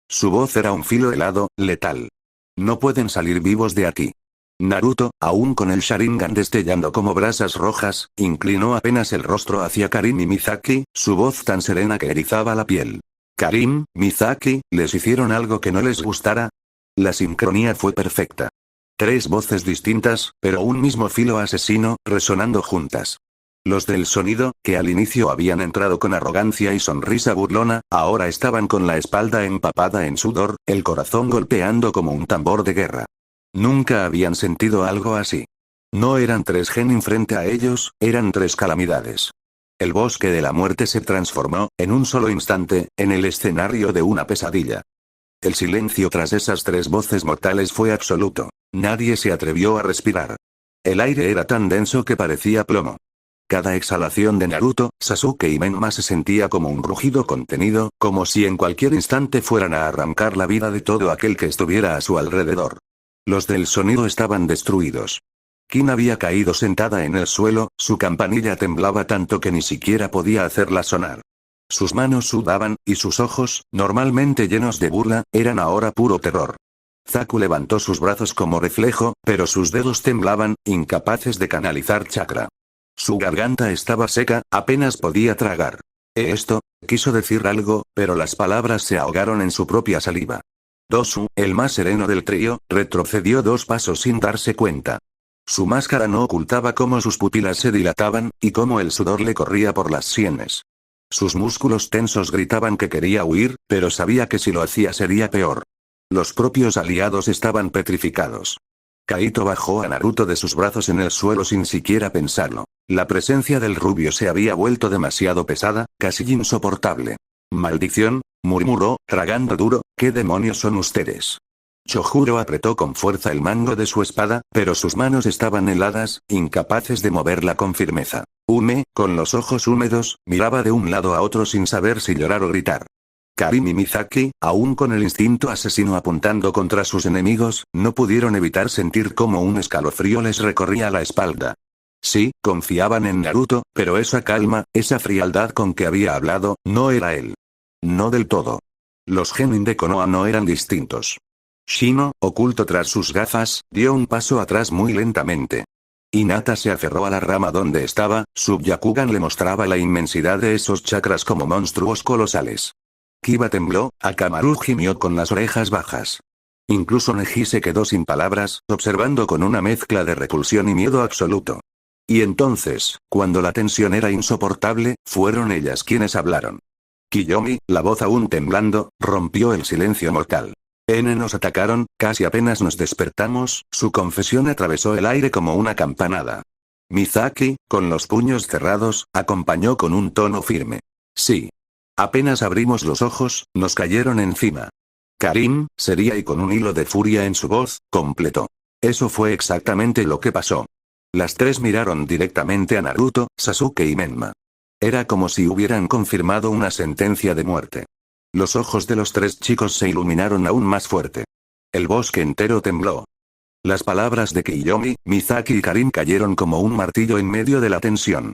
[SPEAKER 1] Su voz era un filo helado, letal. «No pueden salir vivos de aquí». Naruto, aún con el Sharingan destellando como brasas rojas, inclinó apenas el rostro hacia Karin y Mizaki, su voz tan serena que erizaba la piel. «Karin, Mizaki, ¿les hicieron algo que no les gustara?» La sincronía fue perfecta. 3 voces distintas, pero un mismo filo asesino, resonando juntas. Los del sonido, que al inicio habían entrado con arrogancia y sonrisa burlona, ahora estaban con la espalda empapada en sudor, el corazón golpeando como un tambor de guerra. Nunca habían sentido algo así. No eran 3 genin frente a ellos, eran 3 calamidades. El bosque de la muerte se transformó, en un solo instante, en el escenario de una pesadilla. El silencio tras esas 3 voces mortales fue absoluto. Nadie se atrevió a respirar. El aire era tan denso que parecía plomo. Cada exhalación de Naruto, Sasuke y Menma se sentía como un rugido contenido, como si en cualquier instante fueran a arrancar la vida de todo aquel que estuviera a su alrededor. Los del sonido estaban destruidos. Kin había caído sentada en el suelo, su campanilla temblaba tanto que ni siquiera podía hacerla sonar. Sus manos sudaban, y sus ojos, normalmente llenos de burla, eran ahora puro terror. Zaku levantó sus brazos como reflejo, pero sus dedos temblaban, incapaces de canalizar chakra. Su garganta estaba seca, apenas podía tragar. Esto, quiso decir algo, pero las palabras se ahogaron en su propia saliva. Dosu, el más sereno del trío, retrocedió 2 pasos sin darse cuenta. Su máscara no ocultaba cómo sus pupilas se dilataban, y cómo el sudor le corría por las sienes. Sus músculos tensos gritaban que quería huir, pero sabía que si lo hacía sería peor. Los propios aliados estaban petrificados. Kaito bajó a Naruto de sus brazos en el suelo sin siquiera pensarlo. La presencia del rubio se había vuelto demasiado pesada, casi insoportable. «Maldición», murmuró, tragando duro, «¿qué demonios son ustedes?» Chojuro apretó con fuerza el mango de su espada, pero sus manos estaban heladas, incapaces de moverla con firmeza. Ume, con los ojos húmedos, miraba de un lado a otro sin saber si llorar o gritar. Karin y Mizaki, aún con el instinto asesino apuntando contra sus enemigos, no pudieron evitar sentir cómo un escalofrío les recorría la espalda. Sí, confiaban en Naruto, pero esa calma, esa frialdad con que había hablado, no era él. No del todo. Los genin de Konoha no eran distintos. Shino, oculto tras sus gafas, dio un paso atrás muy lentamente. Hinata se aferró a la rama donde estaba, su Byakugan le mostraba la inmensidad de esos chakras como monstruos colosales. Kiba tembló, Akamaru gimió con las orejas bajas. Incluso Neji se quedó sin palabras, observando con una mezcla de repulsión y miedo absoluto. Y entonces, cuando la tensión era insoportable, fueron ellas quienes hablaron. Kiyomi, la voz aún temblando, rompió el silencio mortal. Nos atacaron, casi apenas nos despertamos, su confesión atravesó el aire como una campanada. Mizaki, con los puños cerrados, acompañó con un tono firme. Sí. Apenas abrimos los ojos, nos cayeron encima. Karin, seria y con un hilo de furia en su voz, completó. Eso fue exactamente lo que pasó. Las 3 miraron directamente a Naruto, Sasuke y Menma. Era como si hubieran confirmado una sentencia de muerte. Los ojos de los 3 chicos se iluminaron aún más fuerte. El bosque entero tembló. Las palabras de Kiyomi, Mizaki y Karin cayeron como un martillo en medio de la tensión.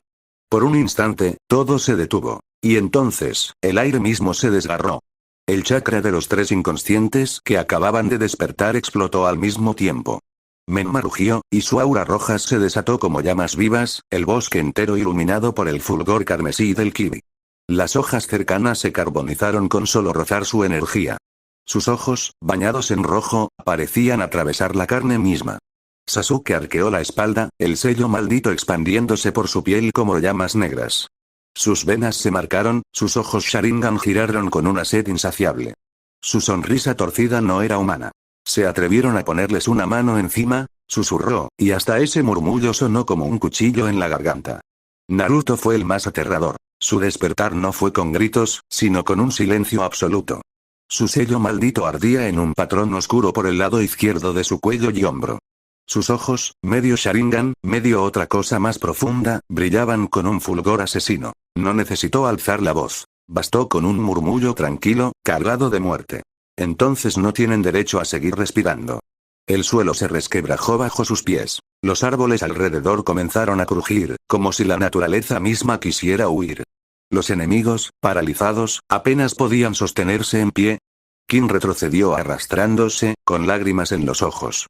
[SPEAKER 1] Por un instante, todo se detuvo. Y entonces, el aire mismo se desgarró. El chakra de los 3 inconscientes que acababan de despertar explotó al mismo tiempo. Menma rugió, y su aura roja se desató como llamas vivas, el bosque entero iluminado por el fulgor carmesí del kiwi. Las hojas cercanas se carbonizaron con solo rozar su energía. Sus ojos, bañados en rojo, parecían atravesar la carne misma. Sasuke arqueó la espalda, el sello maldito expandiéndose por su piel como llamas negras. Sus venas se marcaron, sus ojos Sharingan giraron con una sed insaciable. Su sonrisa torcida no era humana. Se atrevieron a ponerles una mano encima, susurró, y hasta ese murmullo sonó como un cuchillo en la garganta. Naruto fue el más aterrador. Su despertar no fue con gritos, sino con un silencio absoluto. Su sello maldito ardía en un patrón oscuro por el lado izquierdo de su cuello y hombro. Sus ojos, medio Sharingan, medio otra cosa más profunda, brillaban con un fulgor asesino. No necesitó alzar la voz. Bastó con un murmullo tranquilo, cargado de muerte. Entonces no tienen derecho a seguir respirando. El suelo se resquebrajó bajo sus pies. Los árboles alrededor comenzaron a crujir, como si la naturaleza misma quisiera huir. Los enemigos, paralizados, apenas podían sostenerse en pie. Kin retrocedió arrastrándose, con lágrimas en los ojos.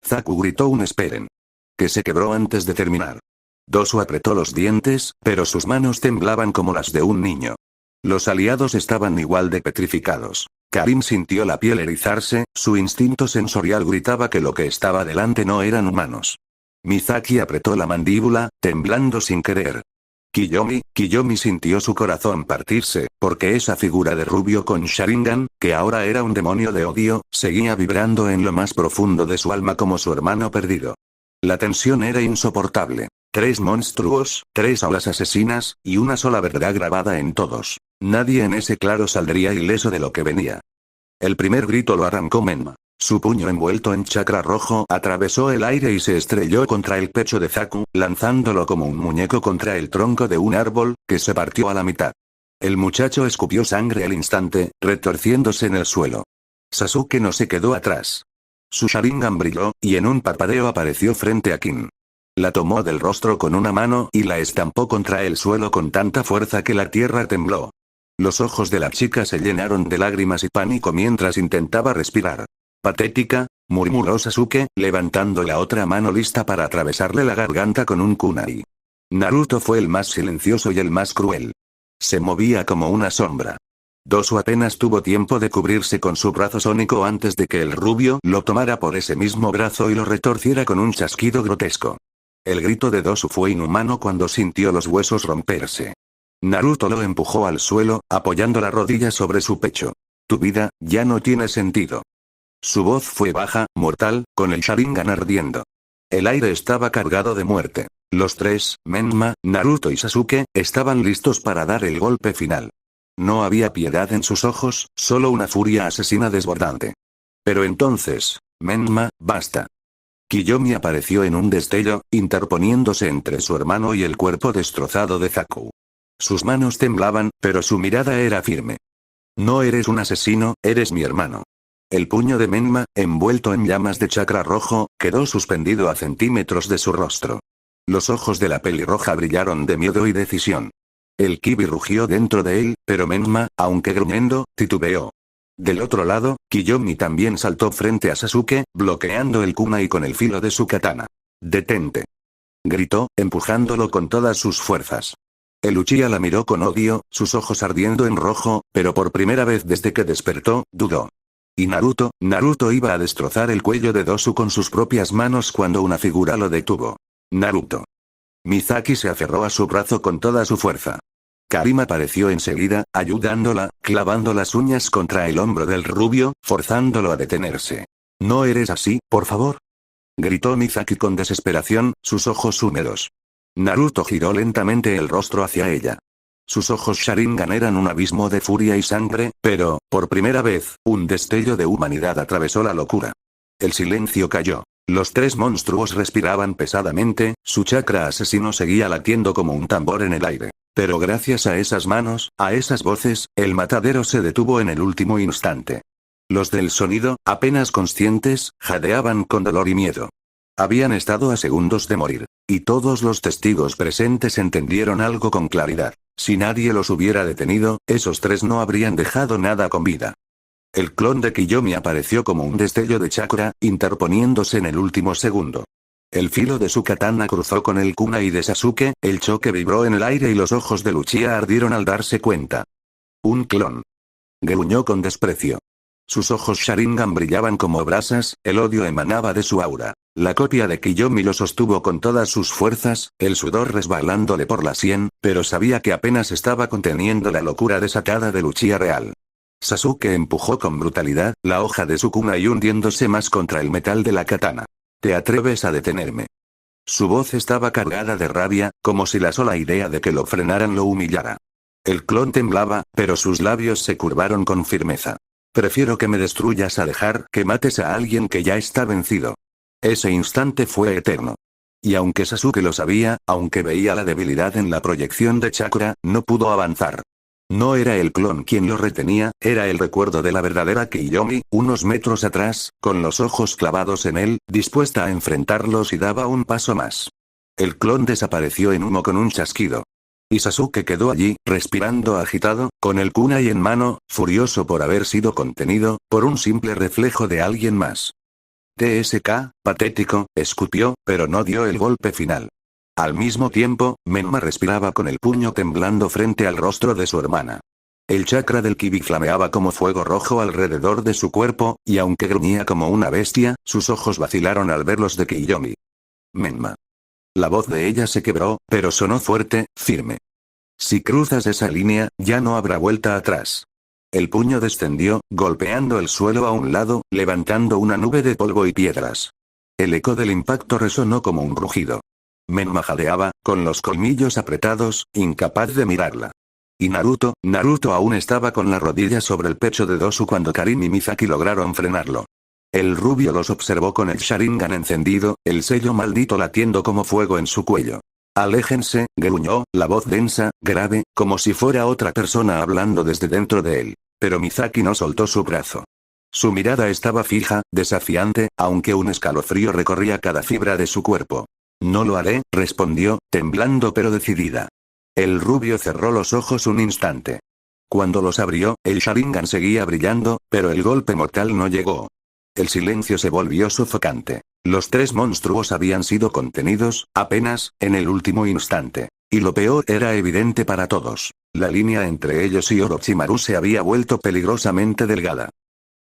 [SPEAKER 1] Zaku gritó un esperen. Que se quebró antes de terminar. Dosu apretó los dientes, pero sus manos temblaban como las de un niño. Los aliados estaban igual de petrificados. Karim sintió la piel erizarse, su instinto sensorial gritaba que lo que estaba delante no eran humanos. Mizaki apretó la mandíbula, temblando sin querer. Kiyomi sintió su corazón partirse, porque esa figura de rubio con Sharingan, que ahora era un demonio de odio, seguía vibrando en lo más profundo de su alma como su hermano perdido. La tensión era insoportable. 3 monstruos, 3 aulas asesinas, y una sola verdad grabada en todos. Nadie en ese claro saldría ileso de lo que venía. El primer grito lo arrancó Menma. Su puño envuelto en chakra rojo atravesó el aire y se estrelló contra el pecho de Zaku, lanzándolo como un muñeco contra el tronco de un árbol, que se partió a la mitad. El muchacho escupió sangre al instante, retorciéndose en el suelo. Sasuke no se quedó atrás. Su Sharingan brilló, y en un parpadeo apareció frente a Kin. La tomó del rostro con una mano y la estampó contra el suelo con tanta fuerza que la tierra tembló. Los ojos de la chica se llenaron de lágrimas y pánico mientras intentaba respirar. Patética, murmuró Sasuke, levantando la otra mano lista para atravesarle la garganta con un kunai. Naruto fue el más silencioso y el más cruel. Se movía como una sombra. Dosu apenas tuvo tiempo de cubrirse con su brazo sónico antes de que el rubio lo tomara por ese mismo brazo y lo retorciera con un chasquido grotesco. El grito de Dosu fue inhumano cuando sintió los huesos romperse. Naruto lo empujó al suelo, apoyando la rodilla sobre su pecho. Tu vida, ya no tiene sentido. Su voz fue baja, mortal, con el Sharingan ardiendo. El aire estaba cargado de muerte. Los 3, Menma, Naruto y Sasuke, estaban listos para dar el golpe final. No había piedad en sus ojos, solo una furia asesina desbordante. Pero entonces, Menma, basta. Kiyomi apareció en un destello, interponiéndose entre su hermano y el cuerpo destrozado de Zaku. Sus manos temblaban, pero su mirada era firme. No eres un asesino, eres mi hermano. El puño de Menma, envuelto en llamas de chakra rojo, quedó suspendido a centímetros de su rostro. Los ojos de la pelirroja brillaron de miedo y decisión. El kiwi rugió dentro de él, pero Menma, aunque gruñendo, titubeó. Del otro lado, Kiyomi también saltó frente a Sasuke, bloqueando el kunai con el filo de su katana. «¡Detente!», gritó, empujándolo con todas sus fuerzas. El Uchiha la miró con odio, sus ojos ardiendo en rojo, pero por primera vez desde que despertó, dudó. Y Naruto iba a destrozar el cuello de Dosu con sus propias manos cuando una figura lo detuvo. Naruto. Mizaki se aferró a su brazo con toda su fuerza. Karim apareció enseguida, ayudándola, clavando las uñas contra el hombro del rubio, forzándolo a detenerse. «No eres así, por favor», gritó Mizaki con desesperación, sus ojos húmedos. Naruto giró lentamente el rostro hacia ella. Sus ojos Sharingan eran un abismo de furia y sangre, pero, por primera vez, un destello de humanidad atravesó la locura. El silencio cayó. Los 3 monstruos respiraban pesadamente, su chakra asesino seguía latiendo como un tambor en el aire. Pero gracias a esas manos, a esas voces, el matadero se detuvo en el último instante. Los del sonido, apenas conscientes, jadeaban con dolor y miedo. Habían estado a segundos de morir. Y todos los testigos presentes entendieron algo con claridad. Si nadie los hubiera detenido, esos 3 no habrían dejado nada con vida. El clon de Kiyomi apareció como un destello de chakra, interponiéndose en el último segundo. El filo de su katana cruzó con el kunai de Sasuke, el choque vibró en el aire y los ojos de Luchia ardieron al darse cuenta. Un clon. Gruñó con desprecio. Sus ojos Sharingan brillaban como brasas, el odio emanaba de su aura. La copia de Kiyomi lo sostuvo con todas sus fuerzas, el sudor resbalándole por la sien, pero sabía que apenas estaba conteniendo la locura desatada de Luchia real. Sasuke empujó con brutalidad la hoja de su kunai hundiéndose más contra el metal de la katana. ¿Te atreves a detenerme? Su voz estaba cargada de rabia, como si la sola idea de que lo frenaran lo humillara. El clon temblaba, pero sus labios se curvaron con firmeza. Prefiero que me destruyas a dejar que mates a alguien que ya está vencido. Ese instante fue eterno. Y aunque Sasuke lo sabía, aunque veía la debilidad en la proyección de chakra, no pudo avanzar. No era el clon quien lo retenía, era el recuerdo de la verdadera Kiyomi, unos metros atrás, con los ojos clavados en él, dispuesta a enfrentarlos y daba un paso más. El clon desapareció en humo con un chasquido. Y Sasuke quedó allí, respirando agitado, con el kunai en mano, furioso por haber sido contenido, por un simple reflejo de alguien más. TSK, patético, escupió, pero no dio el golpe final. Al mismo tiempo, Menma respiraba con el puño temblando frente al rostro de su hermana. El chakra del Kibi flameaba como fuego rojo alrededor de su cuerpo, y aunque gruñía como una bestia, sus ojos vacilaron al ver los de Kiyomi. Menma. La voz de ella se quebró, pero sonó fuerte, firme. Si cruzas esa línea, ya no habrá vuelta atrás. El puño descendió, golpeando el suelo a un lado, levantando una nube de polvo y piedras. El eco del impacto resonó como un rugido. Menma jadeaba, con los colmillos apretados, incapaz de mirarla. Y Naruto aún estaba con la rodilla sobre el pecho de Dosu cuando Karin y Mizaki lograron frenarlo. El rubio los observó con el Sharingan encendido, el sello maldito latiendo como fuego en su cuello. Aléjense, gruñó, la voz densa, grave, como si fuera otra persona hablando desde dentro de él. Pero Mizaki no soltó su brazo. Su mirada estaba fija, desafiante, aunque un escalofrío recorría cada fibra de su cuerpo. No lo haré, respondió, temblando pero decidida. El rubio cerró los ojos un instante. Cuando los abrió, el Sharingan seguía brillando, pero el golpe mortal no llegó. El silencio se volvió sofocante. Los tres monstruos habían sido contenidos, apenas, en el último instante. Y lo peor era evidente para todos. La línea entre ellos y Orochimaru se había vuelto peligrosamente delgada.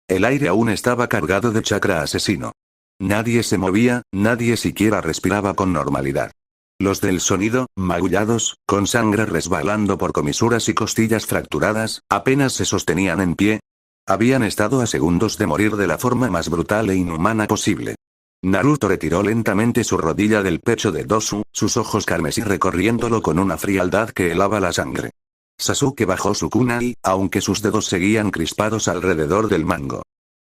[SPEAKER 1] El aire aún estaba cargado de chakra asesino. Nadie se movía, nadie siquiera respiraba con normalidad. Los del sonido, magullados, con sangre resbalando por comisuras y costillas fracturadas, apenas se sostenían en pie. Habían estado a segundos de morir de la forma más brutal e inhumana posible. Naruto retiró lentamente su rodilla del pecho de Dosu, sus ojos carmesí recorriéndolo con una frialdad que helaba la sangre. Sasuke bajó su kunai, aunque sus dedos seguían crispados alrededor del mango.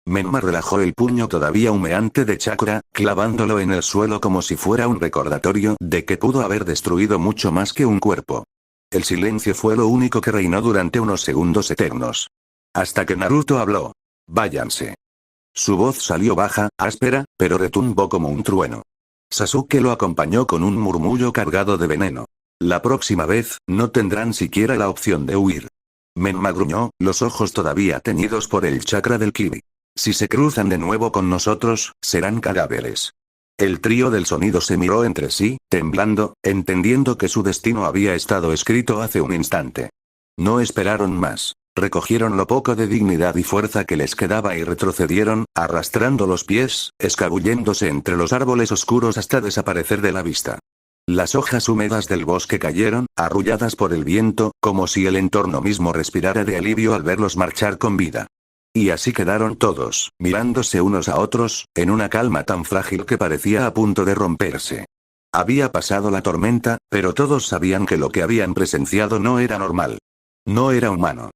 [SPEAKER 1] Menma relajó el puño todavía humeante de chakra, clavándolo en el suelo como si fuera un recordatorio de que pudo haber destruido mucho más que un cuerpo. El silencio fue lo único que reinó durante unos segundos eternos. Hasta que Naruto habló. Váyanse. Su voz salió baja, áspera, pero retumbó como un trueno. Sasuke lo acompañó con un murmullo cargado de veneno. La próxima vez, no tendrán siquiera la opción de huir. Menma gruñó, los ojos todavía teñidos por el chakra del Kibi. Si se cruzan de nuevo con nosotros, serán cadáveres. El trío del sonido se miró entre sí, temblando, entendiendo que su destino había estado escrito hace un instante. No esperaron más. Recogieron lo poco de dignidad y fuerza que les quedaba y retrocedieron, arrastrando los pies, escabulléndose entre los árboles oscuros hasta desaparecer de la vista. Las hojas húmedas del bosque cayeron, arrulladas por el viento, como si el entorno mismo respirara de alivio al verlos marchar con vida. Y así quedaron todos, mirándose unos a otros, en una calma tan frágil que parecía a punto de romperse. Había pasado la tormenta, pero todos sabían que lo que habían presenciado no era normal. No era humano.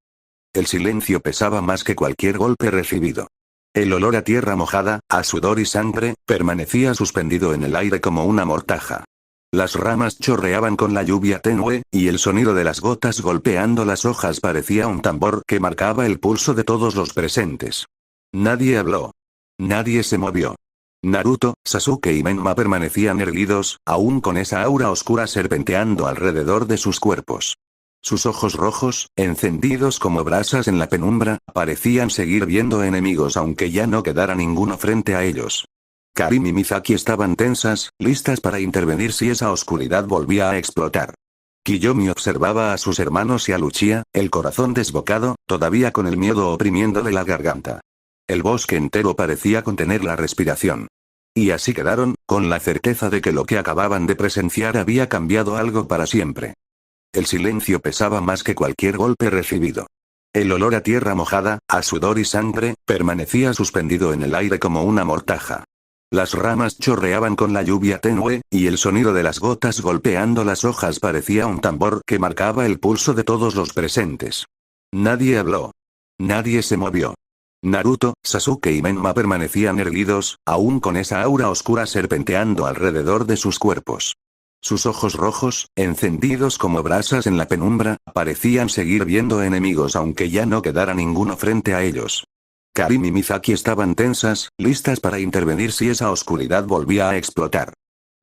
[SPEAKER 1] El silencio pesaba más que cualquier golpe recibido. El olor a tierra mojada, a sudor y sangre, permanecía suspendido en el aire como una mortaja. Las ramas chorreaban con la lluvia tenue, y el sonido de las gotas golpeando las hojas parecía un tambor que marcaba el pulso de todos los presentes. Nadie habló. Nadie se movió. Naruto, Sasuke y Menma permanecían erguidos, aún con esa aura oscura serpenteando alrededor de sus cuerpos. Sus ojos rojos, encendidos como brasas en la penumbra, parecían seguir viendo enemigos aunque ya no quedara ninguno frente a ellos. Karin y Mizaki estaban tensas, listas para intervenir si esa oscuridad volvía a explotar. Kiyomi observaba a sus hermanos y a Luchia, el corazón desbocado, todavía con el miedo oprimiéndole la garganta. El bosque entero parecía contener la respiración. Y así quedaron, con la certeza de que lo que acababan de presenciar había cambiado algo para siempre. El silencio pesaba más que cualquier golpe recibido. El olor a tierra mojada, a sudor y sangre, permanecía suspendido en el aire como una mortaja. Las ramas chorreaban con la lluvia tenue, y el sonido de las gotas golpeando las hojas parecía un tambor que marcaba el pulso de todos los presentes. Nadie habló. Nadie se movió. Naruto, Sasuke y Menma permanecían erguidos, aún con esa aura oscura serpenteando alrededor de sus cuerpos. Sus ojos rojos, encendidos como brasas en la penumbra, parecían seguir viendo enemigos aunque ya no quedara ninguno frente a ellos. Karin y Mizaki estaban tensas, listas para intervenir si esa oscuridad volvía a explotar.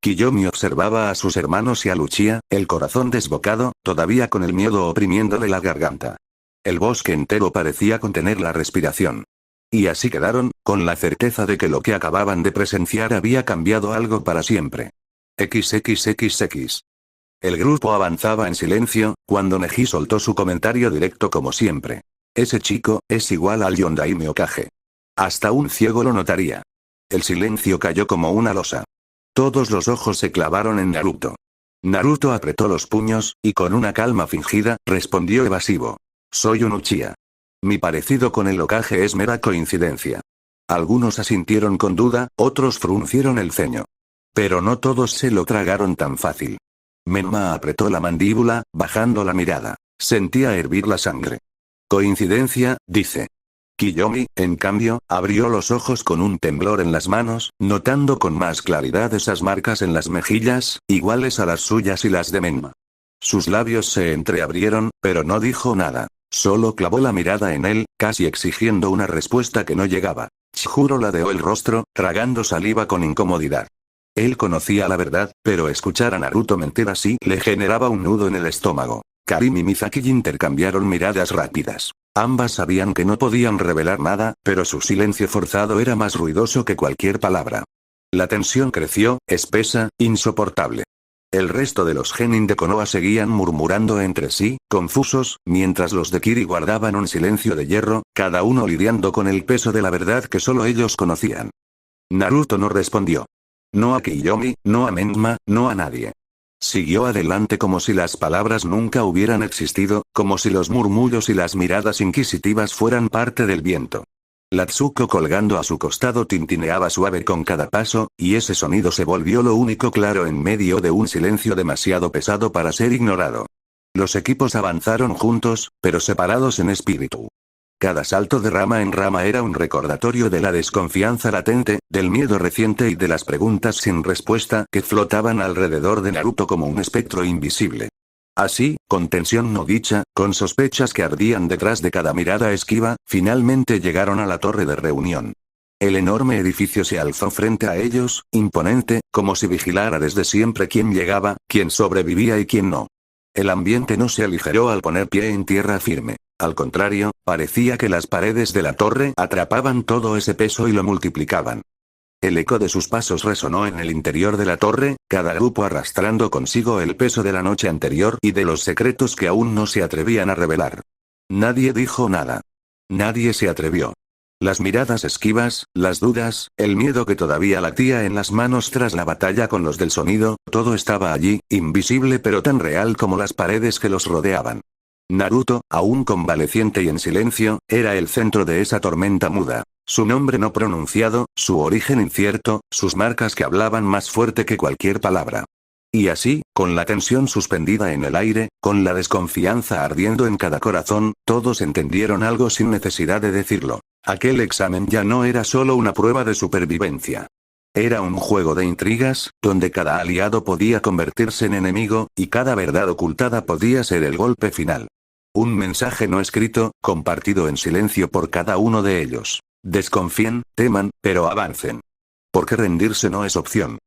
[SPEAKER 1] Kiyomi observaba a sus hermanos y a Luchia, el corazón desbocado, todavía con el miedo oprimiéndole la garganta. El bosque entero parecía contener la respiración. Y así quedaron, con la certeza de que lo que acababan de presenciar había cambiado algo para siempre. XXXX. El grupo avanzaba en silencio, cuando Neji soltó su comentario directo como siempre. Ese chico, es igual al Yondaime Hokage. Hasta un ciego lo notaría. El silencio cayó como una losa. Todos los ojos se clavaron en Naruto. Naruto apretó los puños, y con una calma fingida, respondió evasivo. Soy un Uchiha. Mi parecido con el Hokage es mera coincidencia. Algunos asintieron con duda, otros fruncieron el ceño. Pero no todos se lo tragaron tan fácil. Menma apretó la mandíbula, bajando la mirada. Sentía hervir la sangre. Coincidencia, dice. Kiyomi, en cambio, abrió los ojos con un temblor en las manos, notando con más claridad esas marcas en las mejillas, iguales a las suyas y las de Menma. Sus labios se entreabrieron, pero no dijo nada. Solo clavó la mirada en él, casi exigiendo una respuesta que no llegaba. Chihiro ladeó el rostro, tragando saliva con incomodidad. Él conocía la verdad, pero escuchar a Naruto mentir así le generaba un nudo en el estómago. Karin y Mizaki intercambiaron miradas rápidas. Ambas sabían que no podían revelar nada, pero su silencio forzado era más ruidoso que cualquier palabra. La tensión creció, espesa, insoportable. El resto de los genin de Konoha seguían murmurando entre sí, confusos, mientras los de Kiri guardaban un silencio de hierro, cada uno lidiando con el peso de la verdad que solo ellos conocían. Naruto no respondió. No a Kiyomi, no a Menma, no a nadie. Siguió adelante como si las palabras nunca hubieran existido, como si los murmullos y las miradas inquisitivas fueran parte del viento. Natsuko colgando a su costado tintineaba suave con cada paso, y ese sonido se volvió lo único claro en medio de un silencio demasiado pesado para ser ignorado. Los equipos avanzaron juntos, pero separados en espíritu. Cada salto de rama en rama era un recordatorio de la desconfianza latente, del miedo reciente y de las preguntas sin respuesta que flotaban alrededor de Naruto como un espectro invisible. Así, con tensión no dicha, con sospechas que ardían detrás de cada mirada esquiva, finalmente llegaron a la torre de reunión. El enorme edificio se alzó frente a ellos, imponente, como si vigilara desde siempre quién llegaba, quién sobrevivía y quién no. El ambiente no se aligeró al poner pie en tierra firme. Al contrario, parecía que las paredes de la torre atrapaban todo ese peso y lo multiplicaban. El eco de sus pasos resonó en el interior de la torre, cada grupo arrastrando consigo el peso de la noche anterior y de los secretos que aún no se atrevían a revelar. Nadie dijo nada. Nadie se atrevió. Las miradas esquivas, las dudas, el miedo que todavía latía en las manos tras la batalla con los del sonido, todo estaba allí, invisible pero tan real como las paredes que los rodeaban. Naruto, aún convaleciente y en silencio, era el centro de esa tormenta muda. Su nombre no pronunciado, su origen incierto, sus marcas que hablaban más fuerte que cualquier palabra. Y así, con la tensión suspendida en el aire, con la desconfianza ardiendo en cada corazón, todos entendieron algo sin necesidad de decirlo. Aquel examen ya no era solo una prueba de supervivencia. Era un juego de intrigas, donde cada aliado podía convertirse en enemigo, y cada verdad ocultada podía ser el golpe final. Un mensaje no escrito, compartido en silencio por cada uno de ellos. Desconfíen, teman, pero avancen. Porque rendirse no es opción.